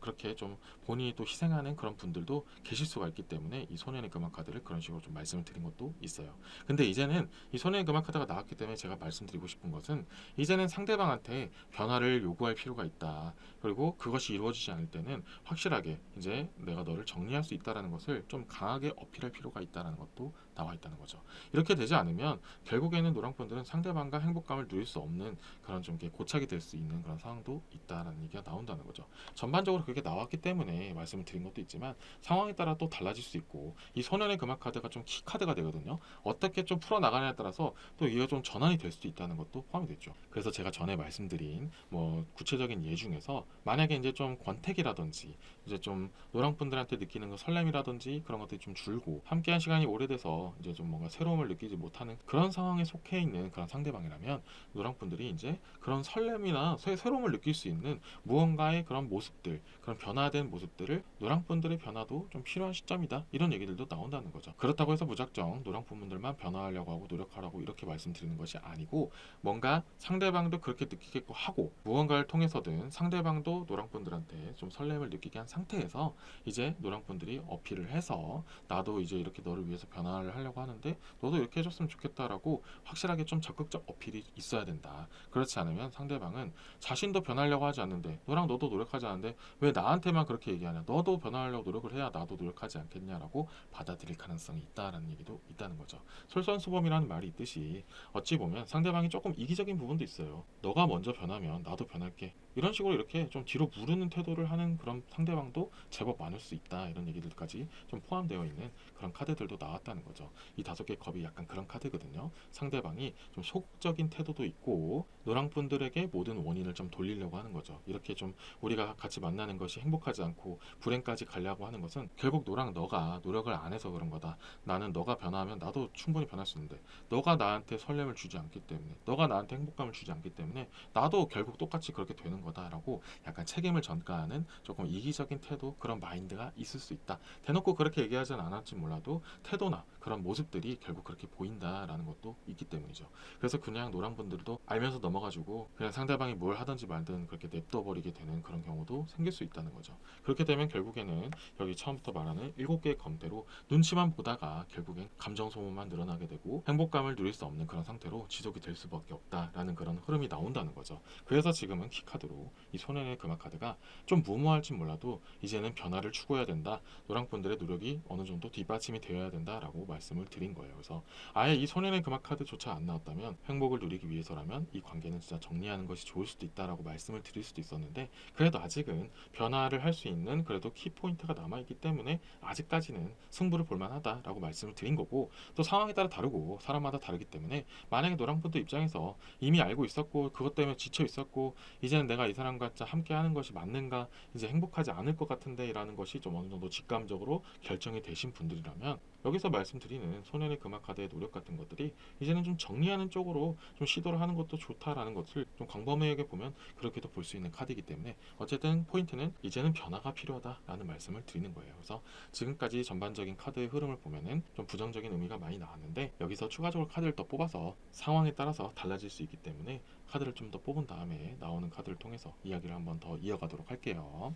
그렇게 좀 본인이 또 희생하는 그런 분들도 계실 수가 있기 때문에 이 소년의 금화 카드를 그런 식으로 좀 말씀을 드린 것도 있어요. 근데 이제는 이 소년의 금화 카드가 나왔기 때문에 제가 말씀드리고 싶은 것은, 이제는 상대방한테 변화를 요구할 필요가 있다. 그리고 그것이 이루어지지 않을 때는 확실하게 이제 내가 너를 정리할 수 있다라는 것을 좀 강하게 어필할 필요가 있다라는 것도 나와 있다는 거죠. 이렇게 되지 않으면 결국에는 노랑분들은 상대방과 행복감을 누릴 수 없는 그런 좀 이렇게 고착이 될 수 있는 그런 상황도 있다라는 얘기가 나온다는 거죠. 전반적으로 그렇게 나왔기 때문에 말씀을 드린 것도 있지만, 상황에 따라 또 달라질 수 있고, 이 소년의 금화 카드가 좀 키 카드가 되거든요. 어떻게 좀 풀어 나가냐에 따라서 또 이게 좀 전환이 될 수도 있다는 것도 포함이 됐죠. 그래서 제가 전에 말씀드린 뭐 구체적인 예 중에서, 만약에 이제 좀 권태기라든지 이제 좀 노랑분들한테 느끼는 그 설렘이라든지 그런 것들이 좀 줄고 함께한 시간이 오래돼서 이제 좀 뭔가 새로움을 느끼지 못하는 그런 상황에 속해 있는 그런 상대방이라면, 노랑분들이 이제 그런 설렘이나 새로움을 느낄 수 있는 무언가의 그런 모습들, 그런 변화된 모습들을, 노랑분들의 변화도 좀 필요한 시점이다, 이런 얘기들도 나온다는 거죠. 그렇다고 해서 무작정 노랑분들만 변화하려고 하고 노력하라고 이렇게 말씀드리는 것이 아니고, 뭔가 상대방도 그렇게 느끼게끔 하고 무언가를 통해서든 상대방도 노랑분들한테 좀 설렘을 느끼게 한 상태에서 이제 노랑분들이 어필을 해서, 나도 이제 이렇게 너를 위해서 변화를 하려고 하는데 너도 이렇게 해줬으면 좋겠다라고 확실하게 좀 적극적 어필이 있어야 된다. 그렇지 않으면 상대방은 자신도 변하려고 하지 않는데, 너도 노력하지 않는데 왜 나한테만 그렇게 얘기하냐, 너도 변화하려고 노력을 해야 나도 노력하지 않겠냐라고 받아들일 가능성이 있다라는 얘기도 있다는 거죠. 솔선수범이라는 말이 있듯이 어찌 보면 상대방이 조금 이기적인 부분도 있어요. 너가 먼저 변하면 나도 변할게, 이런 식으로 이렇게 좀 뒤로 무르는 태도를 하는 그런 상대방도 수도 제법 많을 수 있다. 이런 얘기들까지 좀 포함되어 있는 그런 카드들도 나왔다는 거죠. 이 5개 컵이 약간 그런 카드거든요. 상대방이 좀 소극적인 태도도 있고 노랑분들에게 모든 원인을 좀 돌리려고 하는 거죠. 이렇게 좀 우리가 같이 만나는 것이 행복하지 않고 불행까지 가려고 하는 것은 결국 노랑 너가 노력을 안 해서 그런 거다. 나는 너가 변화하면 나도 충분히 변할 수 있는데 너가 나한테 설렘을 주지 않기 때문에 너가 나한테 행복감을 주지 않기 때문에 나도 결국 똑같이 그렇게 되는 거다라고 약간 책임을 전가하는 조금 이기적인 태도 그런 마인드가 있을 수 있다. 대놓고 그렇게 얘기하진 않았지 몰라도 태도나 그런 모습들이 결국 그렇게 보인다라는 것도 있기 때문이죠. 그래서 그냥 노랑분들도 알면서 넘어가지고 그냥 상대방이 뭘 하든지 말든 그렇게 냅둬 버리게 되는 그런 경우도 생길 수 있다는 거죠. 그렇게 되면 결국에는 여기 처음부터 말하는 7개의 검대로 눈치만 보다가 결국엔 감정 소모만 늘어나게 되고 행복감을 누릴 수 없는 그런 상태로 지속이 될 수밖에 없다라는 그런 흐름이 나온다는 거죠. 그래서 지금은 키카드로 이 손해의 금화 카드가 좀 무모할지 몰라도 이제는 변화를 추구해야 된다. 노랑분들의 노력이 어느 정도 뒷받침이 되어야 된다라고 말씀을 드린 거예요. 그래서 아예 이 손해의 금화 카드조차 안 나왔다면 행복을 누리기 위해서라면 이 관계는 진짜 정리하는 것이 좋을 수도 있다라고 말씀을 드릴 수도 있었는데 그래도 아직은 변화를 할 수 있는 그래도 키포인트가 남아있기 때문에 아직까지는 승부를 볼만하다라고 말씀을 드린 거고 또 상황에 따라 다르고 사람마다 다르기 때문에 만약에 노랑분들 입장에서 이미 알고 있었고 그것 때문에 지쳐 있었고 이제는 내가 이 사람과 함께 하는 것이 맞는가 이제 행복하지 않을 것 같은데 라는 것이 좀 어느 정도 직감적으로 결정이 되신 분들이라면 여기서 말씀드리는 소년의 금화 카드의 노력 같은 것들이 이제는 좀 정리하는 쪽으로 좀 시도를 하는 것도 좋다라는 것을 좀 광범위하게 보면 그렇게도 볼 수 있는 카드이기 때문에 어쨌든 포인트는 이제는 변화가 필요하다라는 말씀을 드리는 거예요. 그래서 지금까지 전반적인 카드의 흐름을 보면은 좀 부정적인 의미가 많이 나왔는데 여기서 추가적으로 카드를 더 뽑아서 상황에 따라서 달라질 수 있기 때문에 카드를 좀 더 뽑은 다음에 나오는 카드를 통해서 이야기를 한번 더 이어가도록 할게요.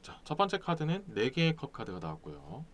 자, 첫 번째 카드는 4개의 컵 카드가 나왔고요.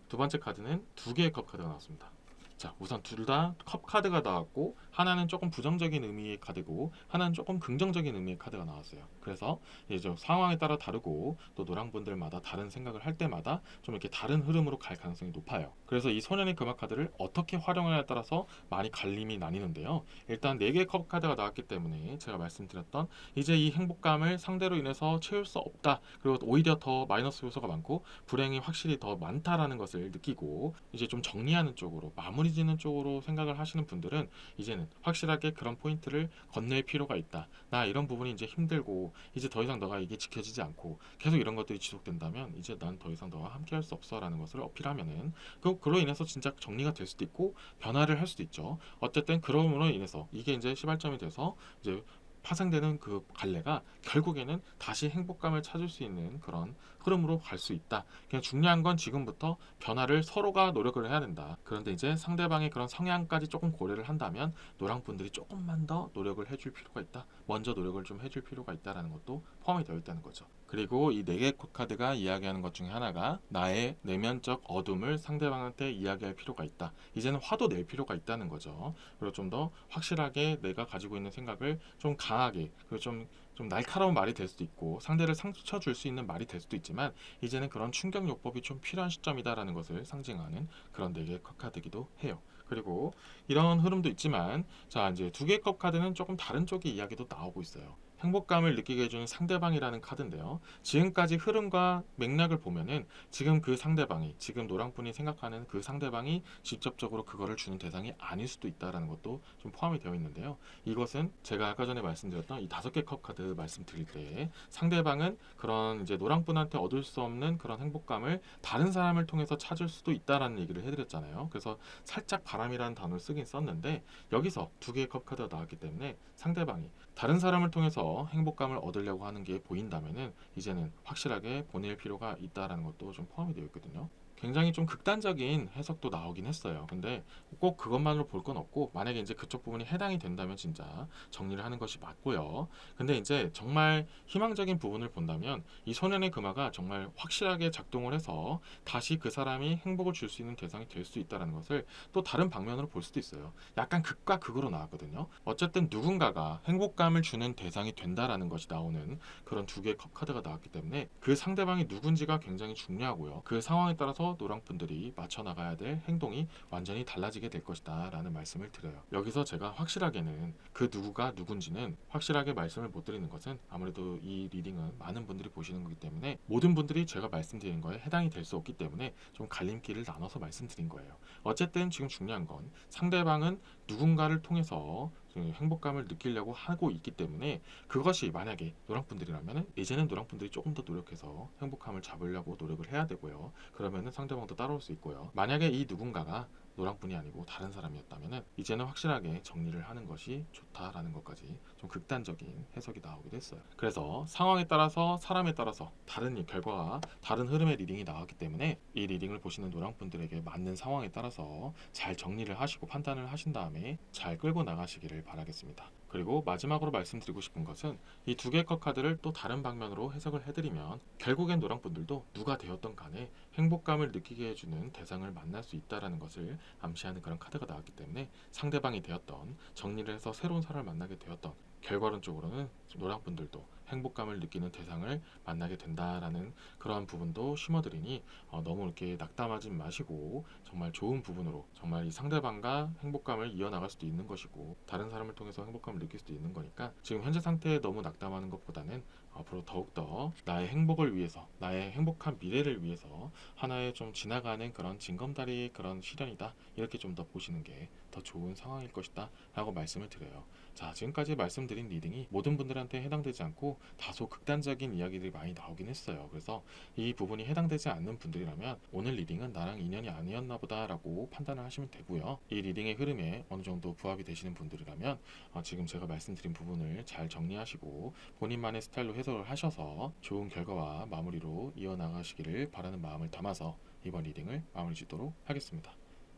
두 번째 카드는 2개의 컵 카드가 나왔습니다. 자, 우선 둘 다 컵 카드가 나왔고 하나는 조금 부정적인 의미의 카드고 하나는 조금 긍정적인 의미의 카드가 나왔어요. 그래서 이제 좀 상황에 따라 다르고 또 노랑분들마다 다른 생각을 할 때마다 좀 이렇게 다른 흐름으로 갈 가능성이 높아요. 그래서 이 소년의 금화 카드를 어떻게 활용하냐에 따라서 많이 갈림이 나뉘는데요. 일단 4개의 컵 카드가 나왔기 때문에 제가 말씀드렸던 이제 이 행복감을 상대로 인해서 채울 수 없다. 그리고 오히려 더 마이너스 요소가 많고 불행이 확실히 더 많다라는 것을 느끼고 이제 좀 정리하는 쪽으로 마무리 짓는 쪽으로 생각을 하시는 분들은 이제는 확실하게 그런 포인트를 건넬 필요가 있다. 나 이런 부분이 이제 힘들고 이제 더 이상 너가 이게 지켜지지 않고 계속 이런 것들이 지속된다면 이제 난 더 이상 너와 함께 할 수 없어 라는 것을 어필하면은 그로 인해서 진짜 정리가 될 수도 있고 변화를 할 수도 있죠. 어쨌든 그럼으로 인해서 이게 이제 시발점이 돼서 이제 파생되는 그 갈래가 결국에는 다시 행복감을 찾을 수 있는 그런 흐름으로 갈 수 있다. 그냥 중요한 건 지금부터 변화를 서로가 노력을 해야 된다. 그런데 이제 상대방의 그런 성향까지 조금 고려를 한다면 노랑분들이 조금만 더 노력을 해줄 필요가 있다. 먼저 노력을 좀 해줄 필요가 있다라는 것도 포함이 되어 있다는 거죠. 그리고 이 4개 카드가 이야기하는 것 중에 하나가 나의 내면적 어둠을 상대방한테 이야기할 필요가 있다. 이제는 화도 낼 필요가 있다는 거죠. 그리고 좀 더 확실하게 내가 가지고 있는 생각을 좀 강하게 그리고 좀 날카로운 말이 될 수도 있고 상대를 상처 줄 수 있는 말이 될 수도 있지만 이제는 그런 충격요법이 좀 필요한 시점이다라는 것을 상징하는 그런 4개의 카드이기도 해요. 그리고 이런 흐름도 있지만 자 이제 2개의 컵 카드는 조금 다른 쪽의 이야기도 나오고 있어요. 행복감을 느끼게 해주는 상대방이라는 카드인데요. 지금까지 흐름과 맥락을 보면은 지금 그 상대방이 지금 노랑분이 생각하는 그 상대방이 직접적으로 그거를 주는 대상이 아닐 수도 있다라는 것도 좀 포함이 되어 있는데요. 이것은 제가 아까 전에 말씀드렸던 이 5개 컵 카드 말씀드릴 때 상대방은 그런 이제 노랑분한테 얻을 수 없는 그런 행복감을 다른 사람을 통해서 찾을 수도 있다라는 얘기를 해드렸잖아요. 그래서 살짝 바람이라는 단어를 쓰긴 썼는데 여기서 2개의 컵 카드가 나왔기 때문에 상대방이 다른 사람을 통해서 행복감을 얻으려고 하는 게 보인다면은 이제는 확실하게 보낼 필요가 있다라는 것도 좀 포함이 되어 있거든요. 굉장히 좀 극단적인 해석도 나오긴 했어요. 근데 꼭 그것만으로 볼 건 없고 만약에 이제 그쪽 부분이 해당이 된다면 진짜 정리를 하는 것이 맞고요. 근데 이제 정말 희망적인 부분을 본다면 이 소년의 금화가 정말 확실하게 작동을 해서 다시 그 사람이 행복을 줄 수 있는 대상이 될 수 있다는 것을 또 다른 방면으로 볼 수도 있어요. 약간 극과 극으로 나왔거든요. 어쨌든 누군가가 행복감을 주는 대상이 된다라는 것이 나오는 그런 2개의 컵 카드가 나왔기 때문에 그 상대방이 누군지가 굉장히 중요하고요. 그 상황에 따라서 통해서 노랑분들이 맞춰 나가야 될 행동이 완전히 달라지게 될 것이다 라는 말씀을 드려요. 여기서 제가 확실하게는 그 누구가 누군지는 확실하게 말씀을 못 드리는 것은 아무래도 이 리딩은 많은 분들이 보시는 거기 때문에 모든 분들이 제가 말씀드리는 거에 해당이 될 수 없기 때문에 좀 갈림길을 나눠서 말씀드린 거예요. 어쨌든 지금 중요한 건 상대방은 누군가를 통해서 행복감을 느끼려고 하고 있기 때문에 그것이 만약에 노랑분들이라면 이제는 노랑분들이 조금 더 노력해서 행복감을 잡으려고 노력을 해야 되고요. 그러면은 상대방도 따라올 수 있고요. 만약에 이 누군가가 노랑분이 아니고 다른 사람이었다면 이제는 확실하게 정리를 하는 것이 좋다라는 것까지 좀 극단적인 해석이 나오기도 했어요. 그래서 상황에 따라서 사람에 따라서 다른 결과가 다른 흐름의 리딩이 나왔기 때문에 이 리딩을 보시는 노랑분들에게 맞는 상황에 따라서 잘 정리를 하시고 판단을 하신 다음에 잘 끌고 나가시기를 바라겠습니다. 그리고 마지막으로 말씀드리고 싶은 것은 이 두 개의 컷 카드를 또 다른 방면으로 해석을 해드리면 결국엔 노랑분들도 누가 되었던 간에 행복감을 느끼게 해주는 대상을 만날 수 있다는 것을 암시하는 그런 카드가 나왔기 때문에 상대방이 되었던 정리를 해서 새로운 사람을 만나게 되었던 결과론적으로는 노랑분들도 행복감을 느끼는 대상을 만나게 된다라는 그러한 부분도 심어드리니 너무 이렇게 낙담하지 마시고 정말 좋은 부분으로 정말 이 상대방과 행복감을 이어나갈 수도 있는 것이고 다른 사람을 통해서 행복감을 느낄 수도 있는 거니까 지금 현재 상태에 너무 낙담하는 것보다는 앞으로 더욱더 나의 행복을 위해서 나의 행복한 미래를 위해서 하나의 좀 지나가는 그런 징검다리의 그런 시련이다 이렇게 좀 더 보시는 게 더 좋은 상황일 것이다 라고 말씀을 드려요. 자, 지금까지 말씀드린 리딩이 모든 분들한테 해당되지 않고 다소 극단적인 이야기들이 많이 나오긴 했어요. 그래서 이 부분이 해당되지 않는 분들이라면 오늘 리딩은 나랑 인연이 아니었나 보다 라고 판단을 하시면 되고요. 이 리딩의 흐름에 어느 정도 부합이 되시는 분들이라면 지금 제가 말씀드린 부분을 잘 정리하시고 본인만의 스타일로 해석을 하셔서 좋은 결과와 마무리로 이어나가시기를 바라는 마음을 담아서 이번 리딩을 마무리 짓도록 하겠습니다.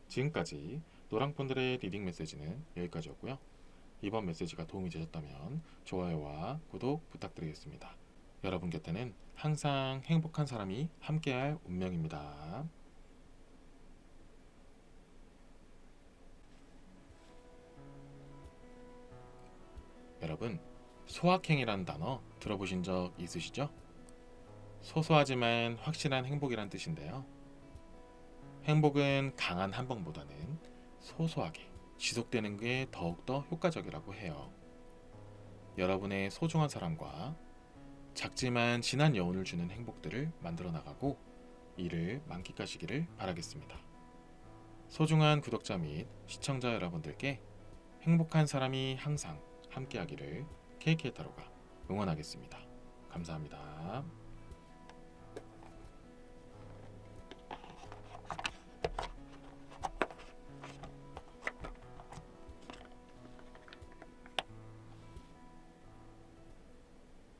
지금까지 노랑분들의 리딩 메시지는 여기까지였고요. 이번 메시지가 도움이 되셨다면 좋아요와 구독 부탁드리겠습니다. 여러분 곁에는 항상 행복한 사람이 함께할 운명입니다. 여러분, 소확행이라는 단어 들어보신 적 있으시죠? 소소하지만 확실한 행복이란 뜻인데요. 행복은 강한 한방보다는 소소하게 지속되는 게 더욱더 효과적이라고 해요. 여러분의 소중한 사람과 작지만 진한 여운을 주는 행복들을 만들어 나가고 이를 만끽하시기를 바라겠습니다. 소중한 구독자 및 시청자 여러분들께 행복한 사람이 항상 함께하기를 KK타로가 응원하겠습니다. 감사합니다.